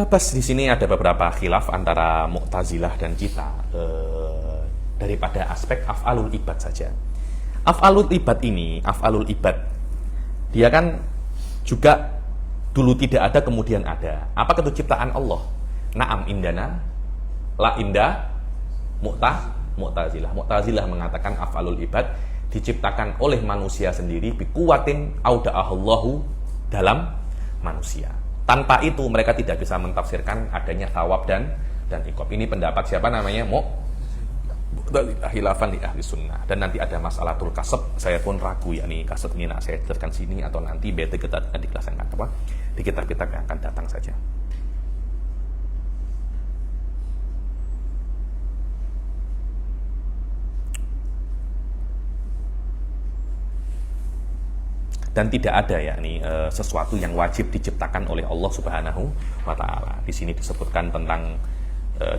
Pas di sini ada beberapa khilaf antara Mu'tazilah dan kita daripada aspek af'alul ibad saja. Af'alul ibad ini, af'alul ibad, dia kan juga dulu tidak ada, kemudian ada. Apakah itu ciptaan Allah? Na'am indana, la indah Mu'tazilah. Mu'tazilah mengatakan af'alul ibad diciptakan oleh manusia sendiri bi quwwatin auda'ahallahu dalam manusia. Tanpa itu mereka tidak bisa mentafsirkan adanya thawab dan iqab. Ini pendapat siapa namanya? Khilafan di ahli sunnah. Dan nanti ada masalatul kasab, saya pun ragu ya nih kasab ini nak saya jelaskan sini atau nanti bete kita akan dijelaskan apa di kitab-kitab yang akan datang saja. Dan tidak ada yakni sesuatu yang wajib diciptakan oleh Allah Subhanahu wa taala. Di sini disebutkan tentang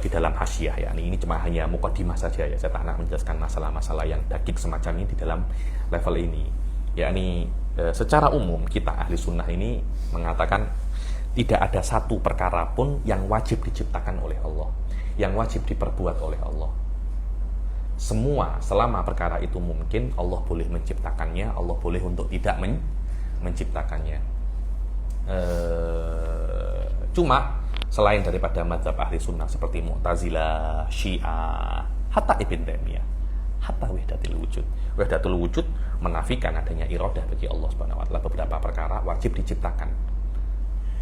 di dalam hasyiah ya. Ini cuma hanya mukadimah saja ya. Saya tak nak menjelaskan masalah-masalah yang daging semacam ini di dalam level ini. Yakni secara umum kita ahli sunnah ini mengatakan tidak ada satu perkara pun yang wajib diciptakan oleh Allah, yang wajib diperbuat oleh Allah. Semua selama perkara itu mungkin, Allah boleh menciptakannya, Allah boleh untuk tidak menciptakannya. Cuma selain daripada mazhab ahli sunnah seperti Mu'tazilah, Syiah, hatta Ibn Taimiyah, hatta Wahdatul Wujud. Wahdatul Wujud menafikan adanya iradah bagi Allah Subhanahu wa taala. Beberapa perkara wajib diciptakan.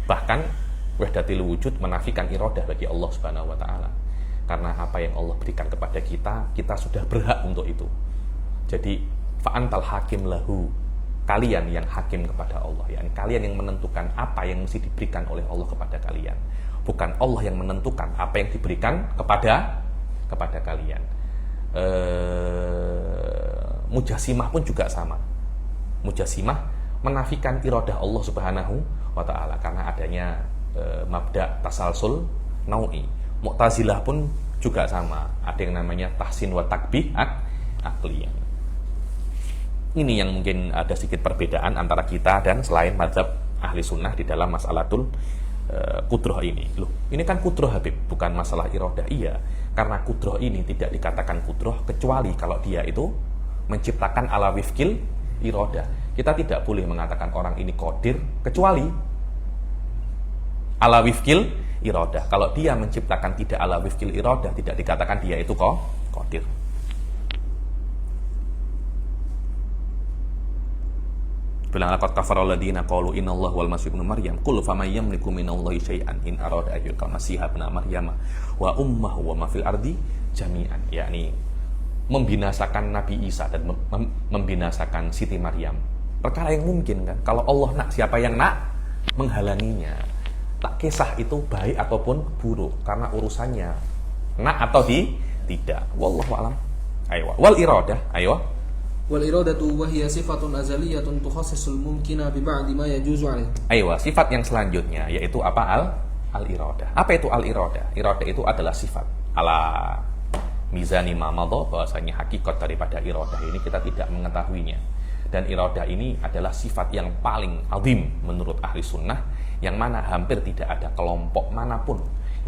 Bahkan Wahdatul Wujud menafikan iradah bagi Allah Subhanahu wa taala. Karena apa yang Allah berikan kepada kita, kita sudah berhak untuk itu. Jadi fa'antal hakim lahu, kalian yang hakim kepada Allah, yakni kalian yang menentukan apa yang mesti diberikan oleh Allah kepada kalian. Bukan Allah yang menentukan apa yang diberikan kepada kalian. Mujasimah pun juga sama. Mujasimah menafikan iradah Allah Subhanahu wa taala karena adanya mabda tasalsul naui. Mu'tazilah pun juga sama, ada yang namanya tahsin wa takbih akliyah. Ini yang mungkin ada sedikit perbedaan antara kita dan selain mazhab ahli sunnah di dalam masalatul kudroh ini. Loh, ini kan kudroh Habib, bukan masalah iradah. Iya, karena kudroh ini tidak dikatakan kudroh kecuali kalau dia itu menciptakan ala wifkil iradah. Kita tidak boleh mengatakan orang ini qadir kecuali ala wifkil iradah. Kalau dia menciptakan tidak ala wifkil iradah, tidak dikatakan dia itu qadir. Bilang laqad kafara alladziina qalu innallaha wal masih ibnu maryam qul faman yamliku minallahi syai'an in arada an yulqa masiha ibnu maryam wa ummuhu wa ma fil ardi jami'an, yakni membinasakan Nabi Isa dan membinasakan Siti Maryam. Perkara yang mungkin kan, kalau Allah nak, siapa yang nak menghalanginya? Tak kisah itu baik ataupun buruk, karena urusannya nak atau tidak. Wallahu a'lam. Ayo, wal iradah, ayo. Wal iradatu wa hiya sifatun azaliyatun tukhassisul mumkina bi ba'di ma yajuzu 'alaihi. Ayo, sifat yang selanjutnya yaitu apa? Al iradah. Apa itu al iradah? Iradah itu adalah sifat. Ala mizani ma madha, bahwasanya hakikat daripada iradah ini kita tidak mengetahuinya. Dan iradah ini adalah sifat yang paling azim menurut ahli sunnah, yang mana hampir tidak ada kelompok manapun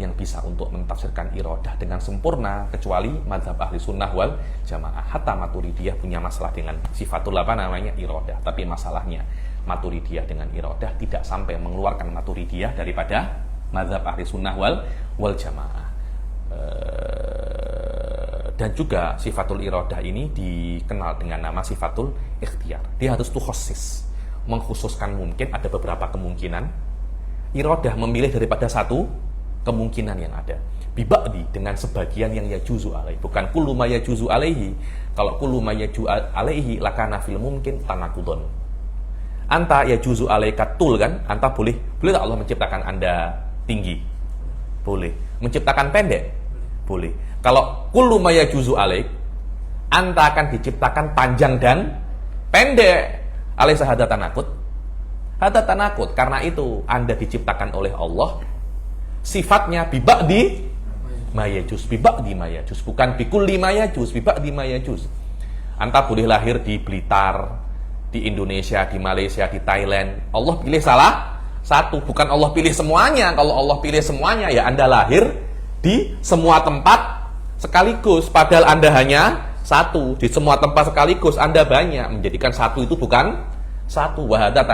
yang bisa untuk mentafsirkan iradah dengan sempurna kecuali mazhab ahli sunnah wal jamaah. Hatta Maturidiyah punya masalah dengan sifatul iradah, tapi masalahnya Maturidiyah dengan iradah tidak sampai mengeluarkan Maturidiyah daripada mazhab ahli sunnah wal jamaah. Dan juga sifatul iradah ini dikenal dengan nama sifatul ikhtiyar. Dia harus tukhassis, mengkhususkan mungkin ada beberapa kemungkinan. Iradah memilih daripada satu kemungkinan yang ada. Biba'di dengan sebagian yang yajuzu alaihi, bukan kullu ma yajuzu alaihi. Kalau kullu ma yajuzu alaihi lakana fil mungkin tanaqudun. Anta yajuzu alaika tul kan? Anta boleh tak Allah menciptakan Anda tinggi? Boleh. Menciptakan pendek? Boleh. Kalau kullu ma yajuzu alaik, Anta akan diciptakan panjang dan pendek. Alaysa hadza tanaqud? Hadza tanaqud. Karena itu Anda diciptakan oleh Allah, sifatnya biba'di mayajuz, biba'di mayajuz, bukan bikulli mayajuz, biba'di mayajuz. Anta boleh lahir di Blitar, di Indonesia, di Malaysia, di Thailand. Allah pilih salah satu, bukan Allah pilih semuanya. Kalau Allah pilih semuanya, ya Anda lahir di semua tempat sekaligus, padahal Anda hanya satu. Di semua tempat sekaligus Anda banyak, menjadikan satu itu bukan satu. Wahada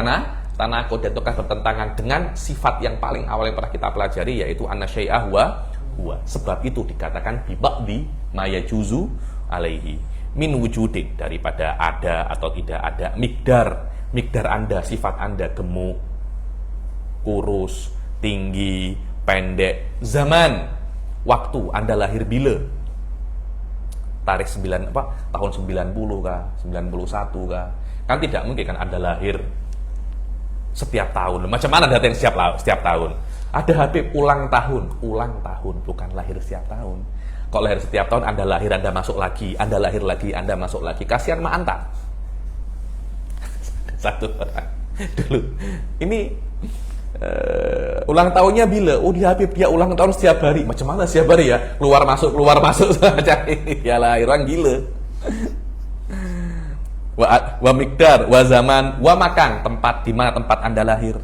tanaqud, dan itu kan bertentangan dengan sifat yang paling awal yang pernah kita pelajari, yaitu anna syai'a huwa. Sebab itu dikatakan biba'di ma yajuzu alaihi min wujudin, daripada ada atau tidak ada. Migdar Anda, sifat Anda gemuk, kurus, tinggi, pendek. Zaman, waktu Anda lahir bila? Tarikh tahun 90 kah, 91 kah? Kan tidak mungkin kan Anda lahir setiap tahun. Macam mana data yang setiap tahun? Ada Habib ulang tahun, bukan lahir setiap tahun. Kalau lahir setiap tahun, Anda lahir, Anda masuk lagi, Anda lahir lagi, Anda masuk lagi. Kasihan Ma Anta. Satu orang dulu. Ini ulang tahunnya bila? Oh, dia Habib, dia ulang tahun setiap hari. Macam mana setiap hari ya? Keluar masuk. Ya lah, orang gila. wa miqdar, wa zaman, wa makan, tempat di mana tempat Anda lahir.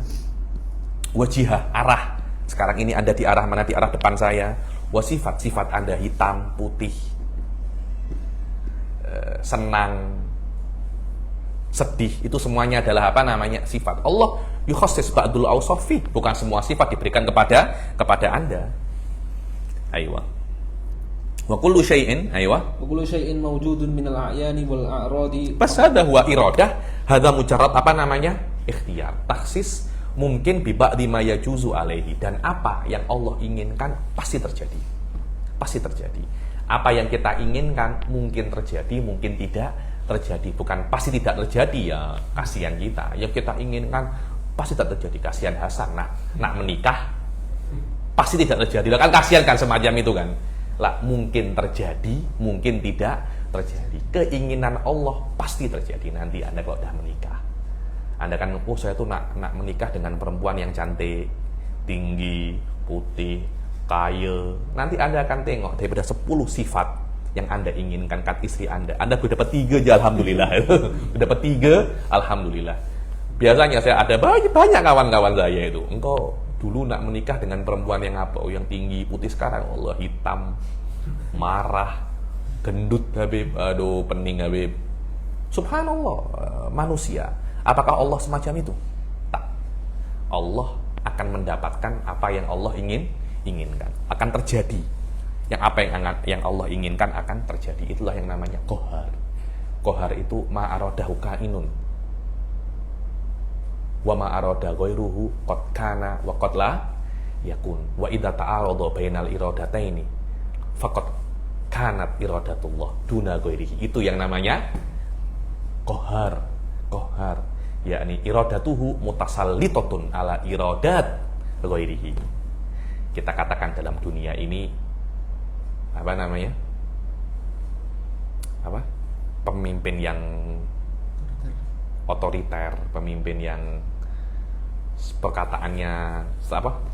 Wa jihah, arah. Sekarang ini Anda di arah mana? Di arah depan saya. Wa sifat, sifat Anda hitam, putih, senang, sedih, itu semuanya adalah apa namanya? Sifat. Allah yukhassis ba'dul awsafi, bukan semua sifat diberikan kepada Anda. Aywa. Wa kullu syai'in, aywa. Wa kullu syai'in mawjudun minal a'yani wal a'radi. Pas hadha huwa iradah, hadha mujarrad apa namanya? Ikhtiyar. Takhsis mungkin bi ba'di ma yajuzu alaihi, dan apa yang Allah inginkan pasti terjadi. Pasti terjadi. Apa yang kita inginkan mungkin terjadi, mungkin tidak terjadi. Bukan pasti tidak terjadi, ya kasihan kita. Yang kita inginkan pasti tidak terjadi, kasihan Hasan. Nak menikah pasti tidak terjadi. Lah kan kasihan kan semacam itu kan. Lah mungkin terjadi, mungkin tidak terjadi. Keinginan Allah pasti terjadi nanti Anda kalau sudah menikah. Anda kan, oh saya tuh nak menikah dengan perempuan yang cantik, tinggi, putih, kaya. Nanti Anda akan tengok daripada 10 sifat yang Anda inginkan kat istri Anda dapat 3 aja, alhamdulillah. Dapat 3, alhamdulillah. Biasanya saya ada banyak kawan-kawan saya itu, engkau dulu nak menikah dengan perempuan yang apa? Oh, yang tinggi, putih. Sekarang Allah hitam, marah, gendut Habib, aduh pening Habib. Subhanallah, manusia. Apakah Allah semacam itu? Tak. Allah akan mendapatkan apa yang Allah inginkan, akan terjadi. Yang apa yang Allah inginkan akan terjadi. Itulah yang namanya qahar. Qahar itu ma aradahu kainun wa ma arada ghairuhu qad kana wa qad la yakun. Wa idza ta'arada bainal iradataini faqad kanat iradatullah duna ghairihi. Itu yang namanya qahar. Qahar yakni iradatuhu mutasallitatun ala iradat ghairihi. Kita katakan dalam dunia ini apa namanya? Apa? Pemimpin yang otoriter, pemimpin yang perkataannya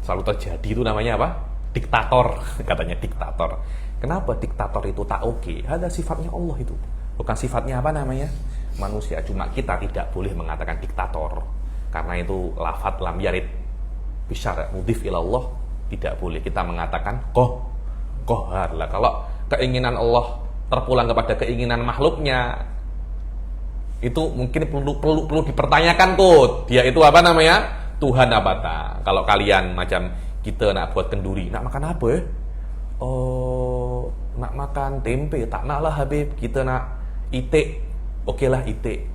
selalu terjadi, itu namanya apa? Diktator, katanya diktator. Kenapa diktator itu tak oke? Ada sifatnya Allah itu. Bukan sifatnya apa namanya? Manusia. Cuma kita tidak boleh mengatakan diktator. Karena itu lafadz lam yarid bisyara mudhif ilallah, tidak boleh kita mengatakan qahar lah. Kalau keinginan Allah terpulang kepada keinginan makhluknya, itu mungkin perlu dipertanyakan tuh. Dia itu apa namanya? Tuhan apa tak? Kalau kalian macam kita nak buat kenduri, nak makan apa ya? Oh, nak makan tempe, tak nak lah Habib. Kita nak itik, oke lah itik.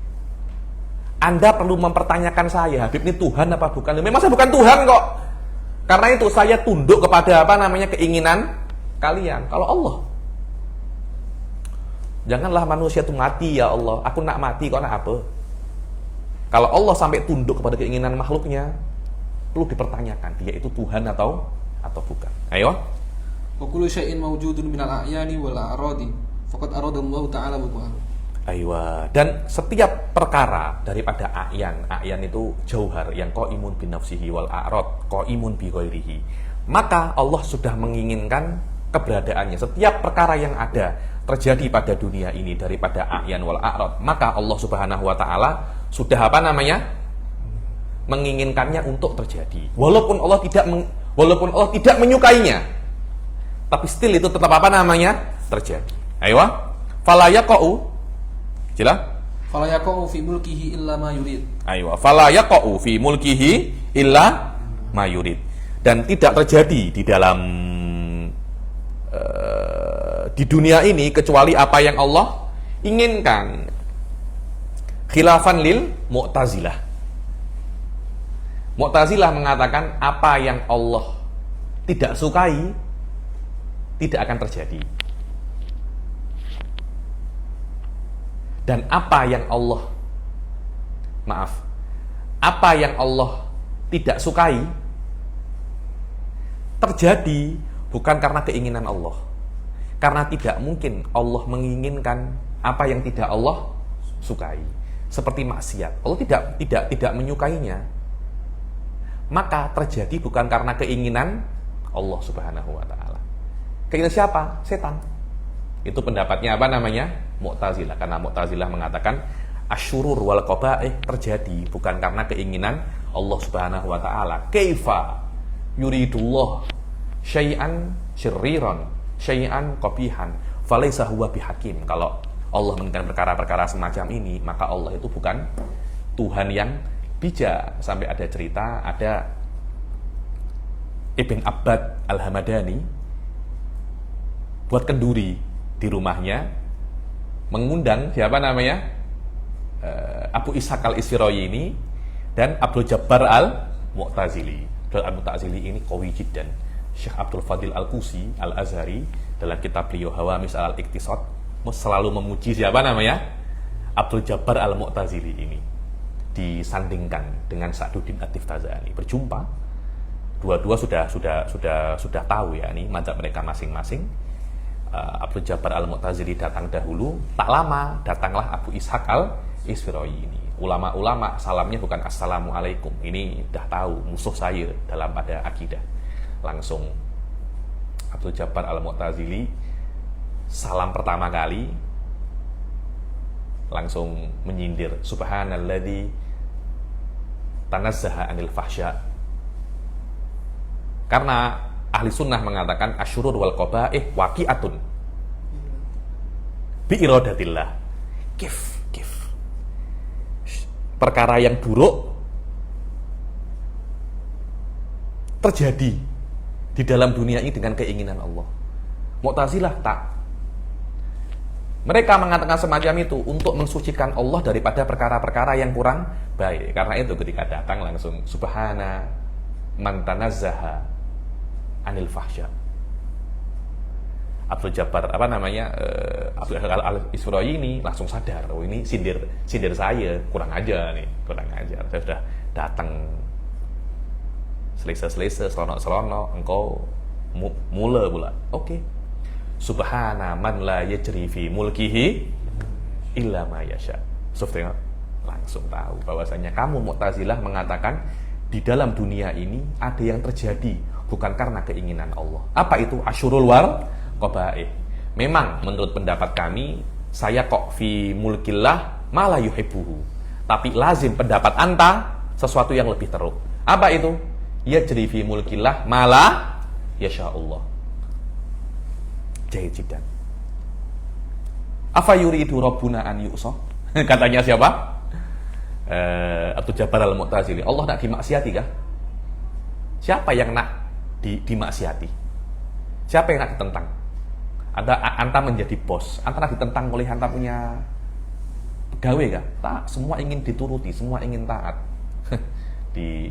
Anda perlu mempertanyakan saya, Habib ini Tuhan apa bukan? Memang saya bukan Tuhan kok. Karena itu saya tunduk kepada apa namanya keinginan kalian. Kalau Allah, janganlah manusia itu mati ya Allah. Aku nak mati kok nak apa? Kalau Allah sampai tunduk kepada keinginan makhluknya, perlu dipertanyakan dia itu Tuhan atau bukan. Ayo. Wa kullu syai'in mawjudun minal a'yani wal a'radi faqad aradallahu ta'ala buqahu. Aywa. Dan setiap perkara daripada a'yan itu jauhar yang qaimun bi nafsihi wal a'rad qaimun bi ghairihi. Maka Allah sudah menginginkan keberadaannya. Setiap perkara yang ada terjadi pada dunia ini daripada a'yan wal a'rad, maka Allah Subhanahu wa taala sudah apa namanya? Menginginkannya untuk terjadi. Walaupun Allah tidak menyukainya, tapi still itu tetap apa namanya? Terjadi. Aywa. Fala yaqa'u. Jelas? Fala yaqa'u fi mulkihi illa ma yurid. Aywa. Fala yaqa'u fi mulkihi illa ma yurid. Dan tidak terjadi di dalam di dunia ini kecuali apa yang Allah inginkan. Khilafan lil Mu'tazilah. Mu'tazilah mengatakan apa yang Allah tidak sukai tidak akan terjadi. Dan apa yang Allah tidak sukai terjadi bukan karena keinginan Allah. Karena tidak mungkin Allah menginginkan apa yang tidak Allah sukai. Seperti maksiat. Allah tidak menyukainya. Maka terjadi bukan karena keinginan Allah Subhanahu wa taala. Keinginan siapa? Setan. Itu pendapatnya apa namanya? Mu'tazilah. Karena Mu'tazilah mengatakan asyurur wal qaba'ih terjadi bukan karena keinginan Allah Subhanahu wa taala. Kaifa yuridullah syai'an syirriran syai'an qabihan falaysa huwa bihakim. Kalau Allah menginginkan perkara-perkara semacam ini, maka Allah itu bukan Tuhan yang bijak. Sampai ada cerita, ada Ibn Abbad Al-Hamadani buat kenduri di rumahnya, mengundang siapa namanya, Abu Ishaq Al-Isfirayi ini dan Abdul Jabbar Al-Mu'tazili. Al-Mu'tazili ini qawi jiddan. Syekh Abdul Fadil Al-Qusi Al-Azhari dalam kitab beliau Hawamis Al-Iqtisad selalu memuji siapa namanya, Abdul Jabbar Al-Mu'tazili ini. Disandingkan dengan Sa'duddin At-Tiftazani. Berjumpa, dua-dua sudah tahu ya ini mazhab mereka masing-masing. Abdul Jabbar Al-Mu'tazili datang dahulu, tak lama datanglah Abu Ishaq Al-Isfirayi ini. Ulama-ulama salamnya bukan assalamualaikum, ini dah tahu musuh saya dalam pada akidah. Langsung Abdul Jabbar Al-Mu'tazili salam pertama kali langsung menyindir, subhanalladzi tanazzaha anil fahsya. Karena ahli sunnah mengatakan asyurur wal qaba'ih waqi'atun bi iradatillah. Kif perkara yang buruk terjadi di dalam dunia ini dengan keinginan Allah. Mu'tazilah tak. Mereka mengatakan semacam itu untuk mensucikan Allah daripada perkara-perkara yang kurang baik. Karena itu ketika datang langsung subhana man tanazzaha anil fahsya. Abdul Jabbar Abdul Al-Isfirayi ini langsung sadar, oh ini sindir saya, kurang ajar. Saya sudah datang selesa seronok engkau mula pula. Oke. Subhana man la yajri fi mulkihi illa ma yasha. Tengok, langsung tahu bahwasanya kamu Mu'tazilah mengatakan di dalam dunia ini ada yang terjadi bukan karena keinginan Allah. Apa itu? Asyurul wal qaba'ih. Memang menurut pendapat kami, saya kok fi mulkillah ma la yuhibbuhu. Tapi lazim pendapat anta sesuatu yang lebih teruk. Apa itu? Yajri fi mulkillah ma la yasha Allah. Jahit jidan. Afa yuridu rabbuna an yu'sa? Katanya siapa? Abdul Jabbar Al-Mu'tazili. Allah nak dimaksiati kah? Siapa yang nak dimaksiati? Siapa yang nak ditentang? Anta menjadi bos, anta nak ditentang oleh anta punya pegawai kah? Tak, semua ingin dituruti, semua ingin taat. Di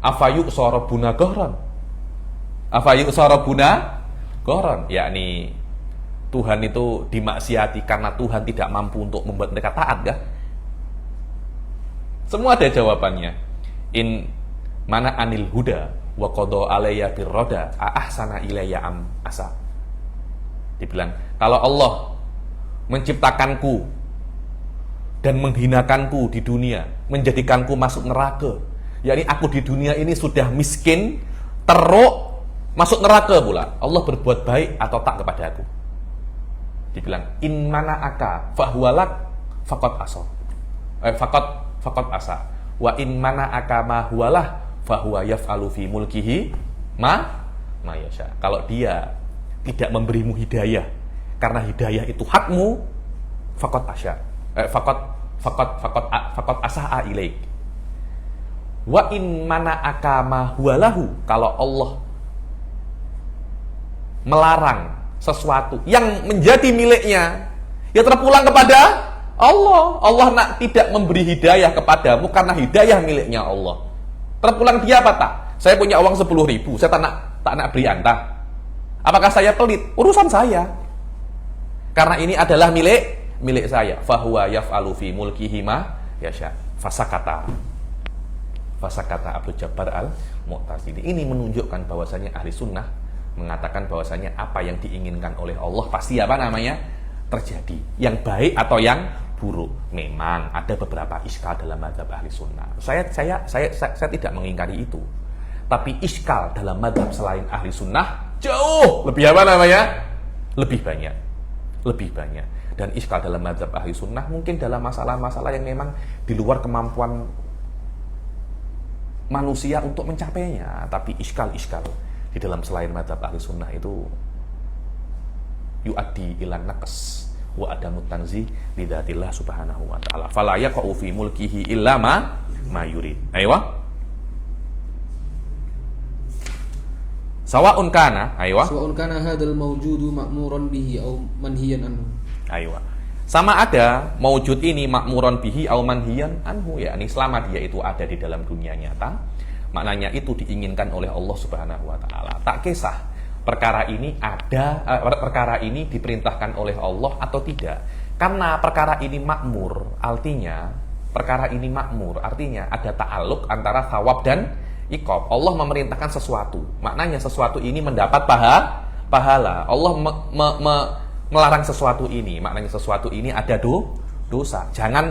afa yu'sa rabbuna ghahran? Afa yu'sa rabbuna ghahran, yakni Tuhan itu dimaksiati karena Tuhan tidak mampu untuk membuat mereka taat kah? Semua ada jawabannya. In mana anil huda wa qada alayya birroda ahsana ilayya am asa. Dibilang, kalau Allah menciptakanku dan menghinakanku di dunia, menjadikanku masuk neraka, yakni aku di dunia ini sudah miskin, teruk, masuk neraka pula. Allah berbuat baik atau tak kepada aku? Dibilang, in mana aka fahuwalak fakot asa. Fakot asa. Wa in mana aka ma huwalah fahuwa yaf'alu fi mulkihi ma yasha. Kalau dia tidak memberimu hidayah karena hidayah itu hakmu, fakot asya. Fakot asa'a ilaik. Wa in mana aka ma huwalahu, kalau Allah melarang sesuatu yang menjadi miliknya, ya terpulang kepada Allah. Allah nak tidak memberi hidayah kepadamu karena hidayah miliknya Allah. Terpulang dia apa tak? Saya punya uang 10.000, saya tak nak beri anta. Apakah saya pelit? Urusan saya. Karena ini adalah milik saya. Fahuwa yaf'alu fi mulkihi ma yasha. Fasakata Abdul Jabbar Al-Mu'tazili. Ini menunjukkan bahwasanya ahli sunnah mengatakan bahwasanya apa yang diinginkan oleh Allah pasti terjadi, yang baik atau yang buruk. Memang ada beberapa iskal dalam mazhab ahli sunnah. Saya tidak mengingkari itu. Tapi iskal dalam mazhab selain ahli sunnah jauh lebih lebih banyak. dan iskal dalam mazhab ahli sunnah mungkin dalam masalah-masalah yang memang di luar kemampuan manusia untuk mencapainya, tapi iskal di dalam selain mazhab ahli sunnah itu yu'addi ilan naqs wa adamut tanzih lidzatillah subhanahu wa ta'ala fala yaqa'u fi mulkihi illa ma yurid. Aywa sawa'un kana hadzal mawjudu ma'muran bihi aw manhiyan anhu. Aywa, sama ada maujud ini makmuron bihi au manhiyan anhu, yakni selama dia itu ada di dalam dunia nyata, maknanya itu diinginkan oleh Allah Subhanahu wa taala. Tak kisah perkara ini perkara ini diperintahkan oleh Allah atau tidak. Karena perkara ini makmur, artinya ada ta'alluq antara thawab dan iqab. Allah memerintahkan sesuatu, maknanya sesuatu ini mendapat pahala. Allah melarang sesuatu ini, maknanya sesuatu ini ada dosa. Jangan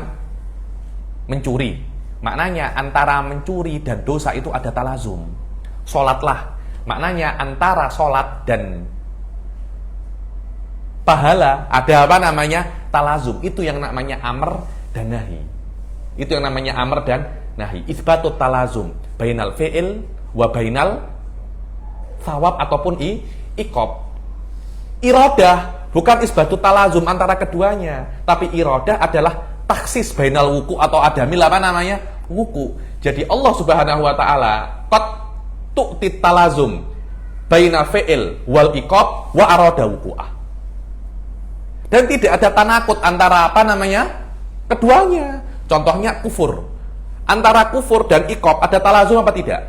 mencuri, maknanya antara mencuri dan dosa itu ada talazum. Sholatlah, maknanya antara sholat dan pahala ada talazum. Itu yang namanya amr dan nahi. Itsbatut talazum bainal fi'il wa bainal thawab ataupun iqab. Iradah bukan isbatut talazum antara keduanya, tapi iradah adalah taksis bainal wuku atau adamil wuku. Jadi Allah Subhanahu wa taala qad tu'tit talazum baina fi'il wal iqab wa arada wuku'ah. Dan tidak ada tanakut antara keduanya. Contohnya kufur. Antara kufur dan iqab ada talazum apa tidak?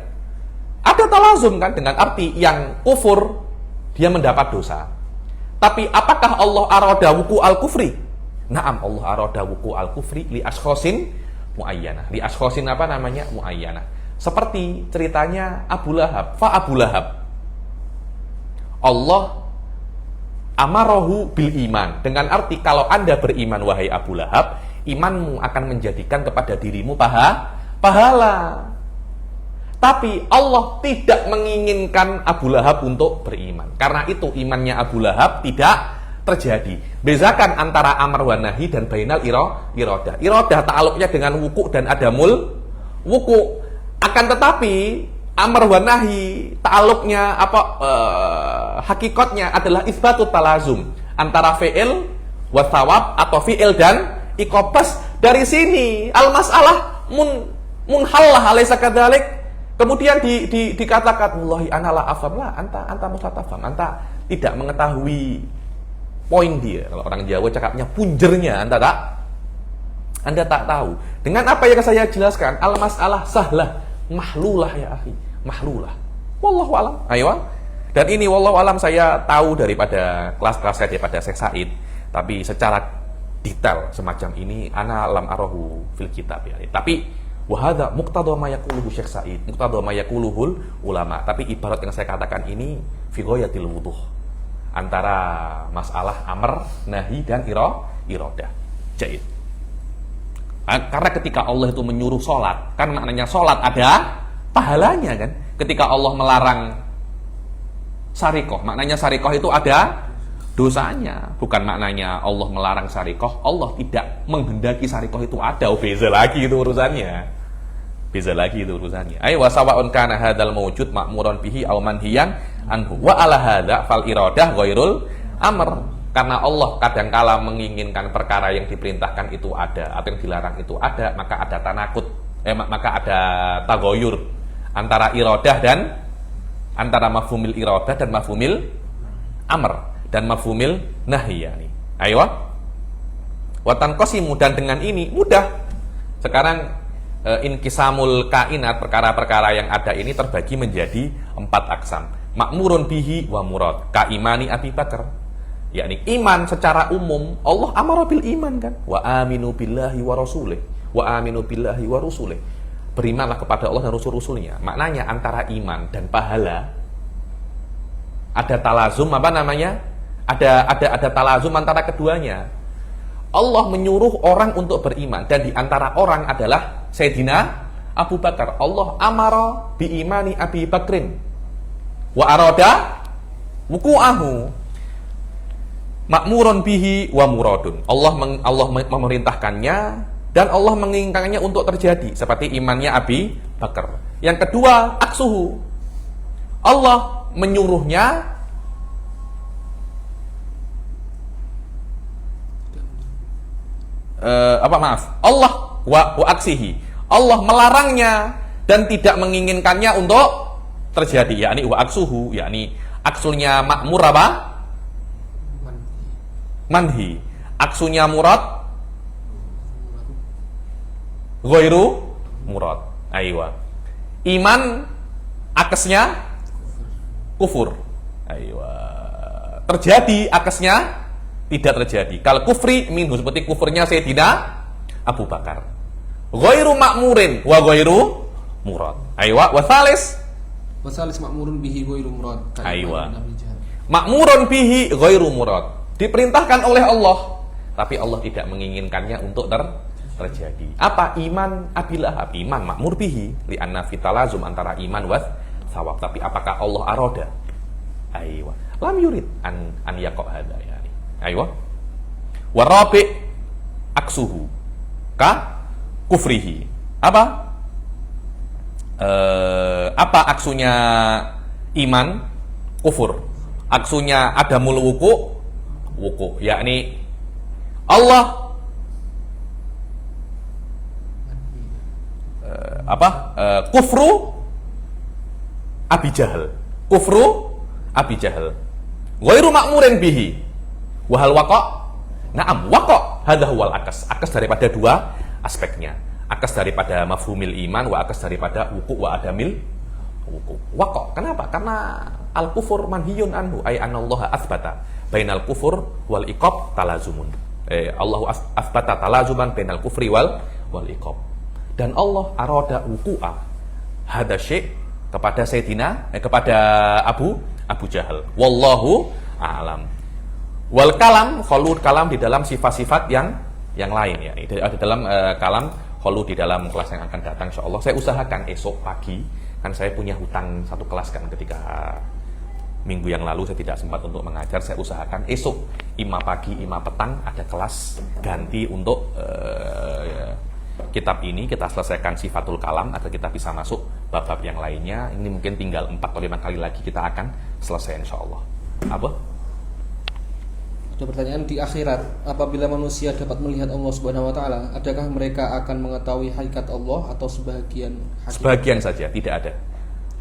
Ada talazum kan, dengan arti yang kufur dia mendapat dosa. Tapi apakah Allah arada wuku al-kufri? Naam, Allah arada wuku al-kufri li ashkhosin muayyanah. Li ashkhosin muayyanah. Seperti ceritanya Abu Lahab. Abu Lahab, Allah amarahu bil iman, dengan arti kalau Anda beriman wahai Abu Lahab, imanmu akan menjadikan kepada dirimu pahala. Tapi Allah tidak menginginkan Abu Lahab untuk beriman. Karena itu imannya Abu Lahab tidak terjadi. Bezakan antara amar wa nahi dan bainal iradah. Iradah ta'alluqnya dengan wuku dan adamul wuku. Akan tetapi amar wa nahi ta'alluqnya hakikatnya adalah isbatut talazum antara fi'il wa thawab atau fi'il dan iqabas. Dari sini al-mas'alah munhallah alaysa kadzalik. Kemudian dikatakan wallahi ana la afham, lah anta mustatafham, anta tidak mengetahui poin dia. Kalau orang Jawa cakapnya punjernya, Anda tak tahu. Dengan apa yang saya jelaskan, al-mas'alah sahlah mahlulah ya akhi, mahlulah. Wallahu alam. Ayo. Dan ini wallahu alam saya tahu daripada kelas-kelas saya daripada Syekh Said, tapi secara detail semacam ini ana lam arahu fil kitab ya. Tapi wahada muqtada ma yaquluhu Syekh Said, muqtada ma yaquluhul ulama. Tapi ibarat yang saya katakan ini fi ghayatil wuduh, antara masalah amr, nahi dan iradah. Jaid. Karena ketika Allah itu menyuruh sholat, kan maknanya sholat ada pahalanya kan. Ketika Allah melarang sarikoh, maknanya sarikoh itu ada dosanya. Bukan maknanya Allah melarang sarikoh, Allah tidak menghendaki sarikoh itu ada. Beza lagi itu urusannya. Ayo wasawaun kana hadzal mawjud ma'muran bihi aw manhiyan anhu wa ala hadza fal iradah ghairul amr. Karena Allah kadangkala menginginkan perkara yang diperintahkan itu ada atau yang dilarang itu ada, maka ada tanakut, maka ada tagoyur antara iradah dan antara mafhumil iradah dan mafhumil amr dan mafhumil nahyani. Ayo wa tanqasimu, dan dengan ini mudah sekarang inkisamul kainat, perkara-perkara yang ada ini terbagi menjadi 4 aksam. Makmurun bihi wa murad ka imani Abi Bakar, yakni iman secara umum Allah amara bil iman kan, wa aminu billahi wa rasulih, berimanlah kepada Allah dan rasul-rasulnya. Maknanya antara iman dan pahala ada talazum ada talazum antara keduanya. Allah menyuruh orang untuk beriman, dan di antara orang adalah Sayyidina Abu Bakar. Allah amara bi imani Abi Bakrin wa arada wuku'ahu. makmurun bihi wa muradun. Allah memerintahkannya dan Allah menginginkannya untuk terjadi, seperti imannya Abi Bakar. Yang kedua, aksuhu. Allah menyuruhnya Allah wa aksihi. Allah melarangnya dan tidak menginginkannya untuk terjadi, yakni wa aksuhu, yakni aksulnya makmur apa? Manhi. Aksunya murad ghairu murad. Aywa. Iman akesnya kufur. Aywa. Terjadi akesnya tidak terjadi. Kalau kufri minhu, seperti kufurnya Sayyidina Abu Bakar. Ghairu makmurin wa ghairu murad. Aywa. Wasalis makmurun bihi ghairu murad. Aywa. Makmurun bihi ghairu murad. Diperintahkan oleh Allah, tapi Allah tidak menginginkannya untuk terjadi. Apa? Iman Abi Lahab, iman makmur bihi, li'anna fitalazum antara iman was sawab. Tapi apakah Allah aroda? Aywa. Lam yurid an yaqa hada, yani. Aywa. Warabi aksuhu ka kufrihi. Apa? Apa aksunya iman? Kufur. Aksunya adamul wuku, yakni Allah kufru Abi Jahal. Kufru Abi Jahal. Ghairu makmurin bihi. Wahal waqa? Na'am, waqa. Hadza huwal akas. Akas daripada dua aspeknya. Akas daripada mafhumil iman wa akas daripada wuku wa adamil wuku. Waqa. Kenapa? Karena al-kufur manhiyun anhu, ay anallaha athbata bainal kufur wal iqab talazumun. Allahu athbata talazuman bainal kufri wal iqab. Dan Allah arada wuku'a hadza syai' kepada Sayyidina kepada Abu Jahal. Wallahu a'lam. Wal kalam, khalud kalam di dalam sifat-sifat yang lain, ya. Di dalam kalam khalud di dalam kelas yang akan datang insyaallah. Saya usahakan esok pagi, kan saya punya hutang satu kelas kan, ketika minggu yang lalu saya tidak sempat untuk mengajar. Saya usahakan esok ima pagi ima petang ada kelas ganti untuk kitab ini. Kita selesaikan sifatul kalam agar kita bisa masuk bab-bab yang lainnya. Ini mungkin tinggal 4 atau 5 kali lagi kita akan selesai insyaallah. Apa? Ada pertanyaan, di akhirat apabila manusia dapat melihat Allah Subhanahu wa taala, adakah mereka akan mengetahui hakikat Allah atau sebagian hakikat? Sebagian saja, tidak ada.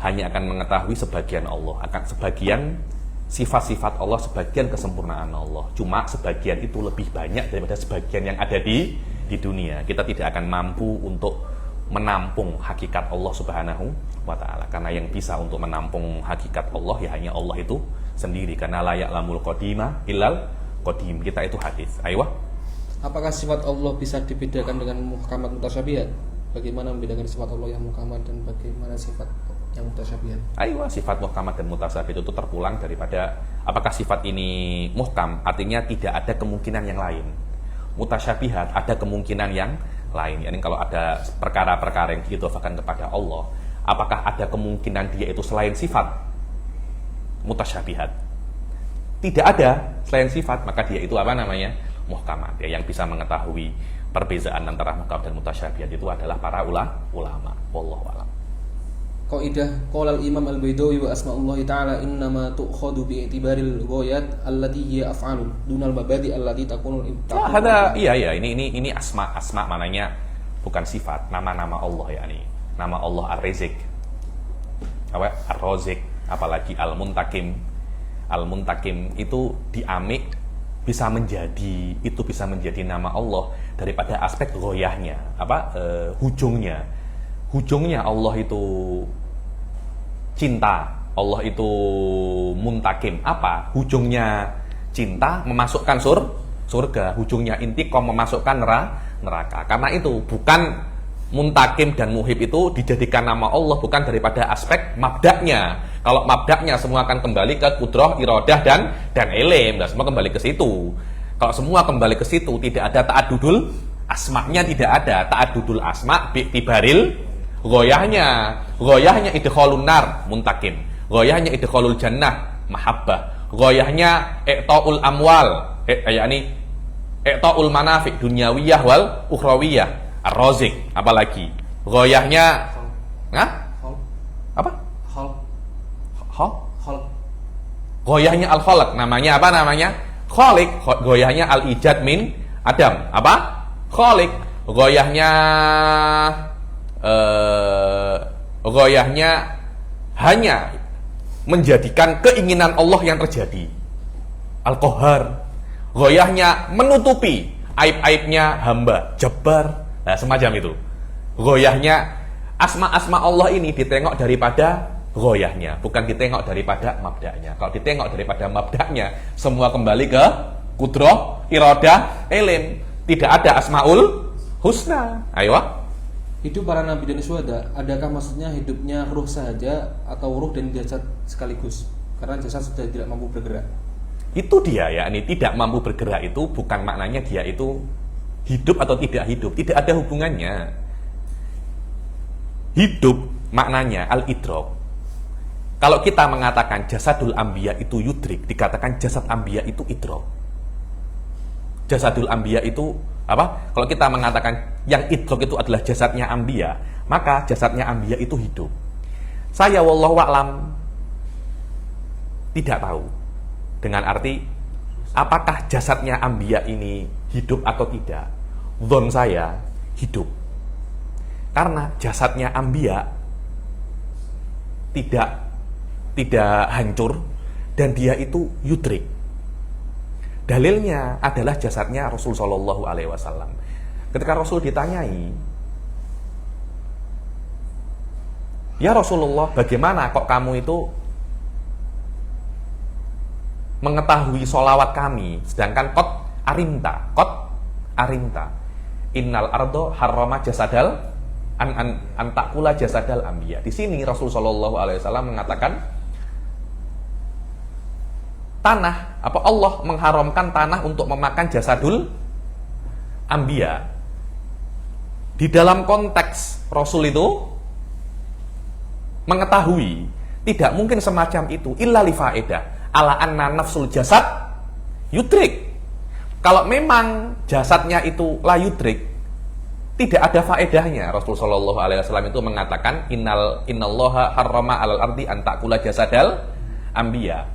Hanya akan mengetahui sebagian Allah, akan sebagian sifat-sifat Allah, sebagian kesempurnaan Allah. Cuma sebagian itu lebih banyak daripada sebagian yang ada di dunia. Kita tidak akan mampu untuk menampung hakikat Allah Subhanahu wa ta'ala, karena yang bisa untuk menampung hakikat Allah ya hanya Allah itu sendiri, karena la ya'lamul qadima illal qadim. Kita itu hadis. Aywa. Apakah sifat Allah bisa dibedakan dengan muhkamat mutasyabihat? Bagaimana membedakan sifat Allah yang muhkamat dan bagaimana sifat yang mutasyabihat? Aywa, sifat muhkamat dan mutasyabihat itu terpulang daripada apakah sifat ini muhkam, artinya tidak ada kemungkinan yang lain. Mutasyabihat ada kemungkinan yang lain. Yani kalau ada perkara-perkara yang diidhofahkan kepada Allah, apakah ada kemungkinan dia itu selain sifat? Mutasyabihat. Tidak ada selain sifat, maka dia itu apa namanya? Muhkamat. Ya, yang bisa mengetahui perbezaan antara muhkam dan mutasyabihat itu adalah para ulama. Wallahu a'lam. Qaidah qala al-Imam al-Baidawi wa asma'ullah ta'ala innama tu'khadu bi'tibaril ghayat allati hiya af'alun dunal mabadi allati takunu ini asma mananya bukan sifat, nama-nama Allah, yakni nama Allah Ar-Razik, Ar-Razik, apalagi Al-Muntakim itu diamik bisa menjadi nama Allah daripada aspek ghoyahnya, hujungnya Allah itu cinta, Allah itu muntakim. Apa? Hujungnya cinta memasukkan surga, hujungnya intiqam memasukkan neraka. Karena itu bukan muntakim dan muhib itu dijadikan nama Allah bukan daripada aspek mabdaknya. Kalau mabdaknya semua akan kembali ke kudrah, iradah dan ilim, dan semua kembali ke situ. Kalau semua kembali ke situ, tidak ada ta'adudul asma'nya, tidak ada ta'adudul asma' bi'tibaril Goyahnya idkhalun nar muntakim, goyahnya idkhalul jannah mahabbah, goyahnya i'ta'ul amwal yakni i'ta'ul manafi' dunyawiyah wal ukhrawiyah. Ar-Razik, apalagi ghoyahnya apa? Ghoyahnya al-khalq, namanya apa namanya? Khaliq. Ghoyahnya al-ijad min adam, apa? Khaliq. Ghoyahnya hanya menjadikan keinginan Allah yang terjadi. Al-Qahhar. Ghoyahnya menutupi aib-aibnya hamba. Jabbar. Nah, semacam itu. Ghoyahnya asma-asma Allah ini ditengok daripada ghoyahnya, bukan ditengok daripada mabda'nya. Kalau ditengok daripada mabda'nya, semua kembali ke kudrah, iradah, ilm. Tidak ada asmaul husna. Ayo. Hidup para nabi dan syuhada, adakah maksudnya hidupnya ruh saja atau ruh dan jasad sekaligus? Karena jasad sudah tidak mampu bergerak. Itu dia, yakni tidak mampu bergerak itu bukan maknanya dia itu hidup atau tidak hidup. Tidak ada hubungannya. Hidup maknanya al-idrok. Kalau kita mengatakan jasadul anbiya itu yudrik, dikatakan jasad anbiya itu idrok. Jasadul anbiya itu apa? Kalau kita mengatakan yang idrok itu adalah jasadnya anbiya, maka jasadnya anbiya itu hidup. Saya wallahu a'lam tidak tahu dengan arti apakah jasadnya anbiya ini hidup atau tidak. Dzon saya hidup. Karena jasadnya anbiya tidak hancur dan dia itu yudrik. Dalilnya adalah jasadnya Rasul Shallallahu Alaihi Wasallam. Ketika Rasul ditanyai, ya Rasulullah, bagaimana kok kamu itu mengetahui sholawat kami, sedangkan kot arimta, innal ardo harrama jasadal antakula jasadal anbiya. Di sini Rasul Shallallahu Alaihi Wasallam mengatakan tanah, apa Allah mengharamkan tanah untuk memakan jasadul anbiya. Di dalam konteks Rasul itu mengetahui tidak mungkin semacam itu illa li faedah ala anna nafsul jasad yudrik. Kalau memang jasadnya itu la yudrik, tidak ada faedahnya. Rasul Shallallahu Alaihi Wasallam itu mengatakan innallaha harrama alal ardi antakula jasadal anbiya.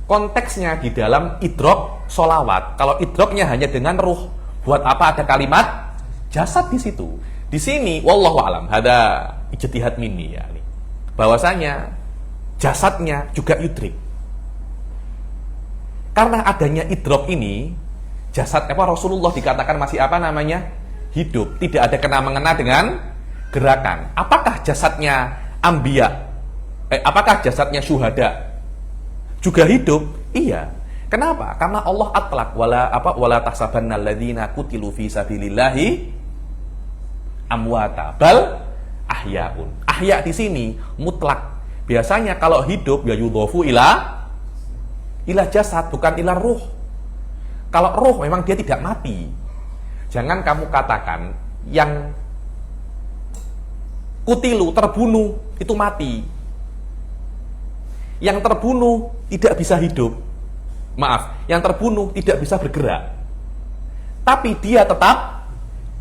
Konteksnya di dalam idrok solawat. Kalau idroknya hanya dengan ruh, buat apa ada kalimat jasad di situ? Di sini, wallahu alam, ada ijtihad minni ya, bahwasanya jasadnya juga yudrik. Karena adanya idrok ini, jasad Rasulullah dikatakan masih apa namanya? Hidup. Tidak ada kena-mengena dengan gerakan. Apakah jasadnya anbiya? Apakah jasadnya syuhada juga hidup? Iya. Kenapa? Karena Allah atlaq wala tahsabannal ladzina qutilu fi sabilillahi amwata bal ahyaun. Ahya di sini mutlak. Biasanya kalau hidup ya yudhofu ila jasad, bukan ila ruh. Kalau ruh memang dia tidak mati. Jangan kamu katakan yang kutilu terbunuh itu mati. Yang terbunuh tidak bisa hidup. Maaf, yang terbunuh tidak bisa bergerak. Tapi dia tetap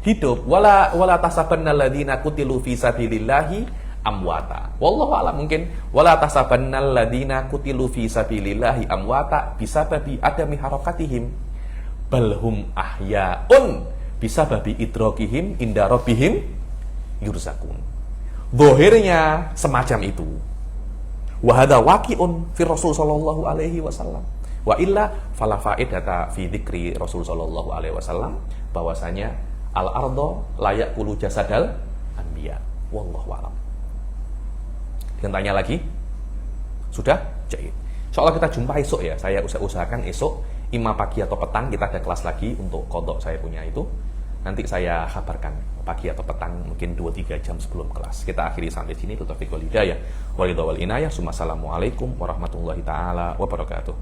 hidup. Wala tasabannal ladzina qutilu fi sabilillahi amwata. Wallahu a'lam, mungkin wala tasabannal ladzina qutilu fi sabilillahi amwata bisababi adami harakatihim balhum ahyaun bisababi idrakihim inda rabbihim yurzakun. Zahirnya semacam itu. Wa hadza waqi'un fi Rasul sallallahu alaihi wasallam. Wa illa fala faidata fi dzikri Rasul sallallahu alaihi wasallam, bahwasanya al ardo layak kulu jasadal anbiya. Wallahu a'lam. Tanya lagi? Sudah? Jahit. Insyaallah kita jumpa esok ya. Saya usahakan esok imam pagi atau petang kita ada kelas lagi untuk kodok saya punya itu. Nanti saya kabarkan pagi atau petang, mungkin 2-3 jam sebelum kelas. Kita akhiri sampai sini. Taufiq wal hidayah. Walidha wal inayah. Assalamualaikum warahmatullahi taala wabarakatuh.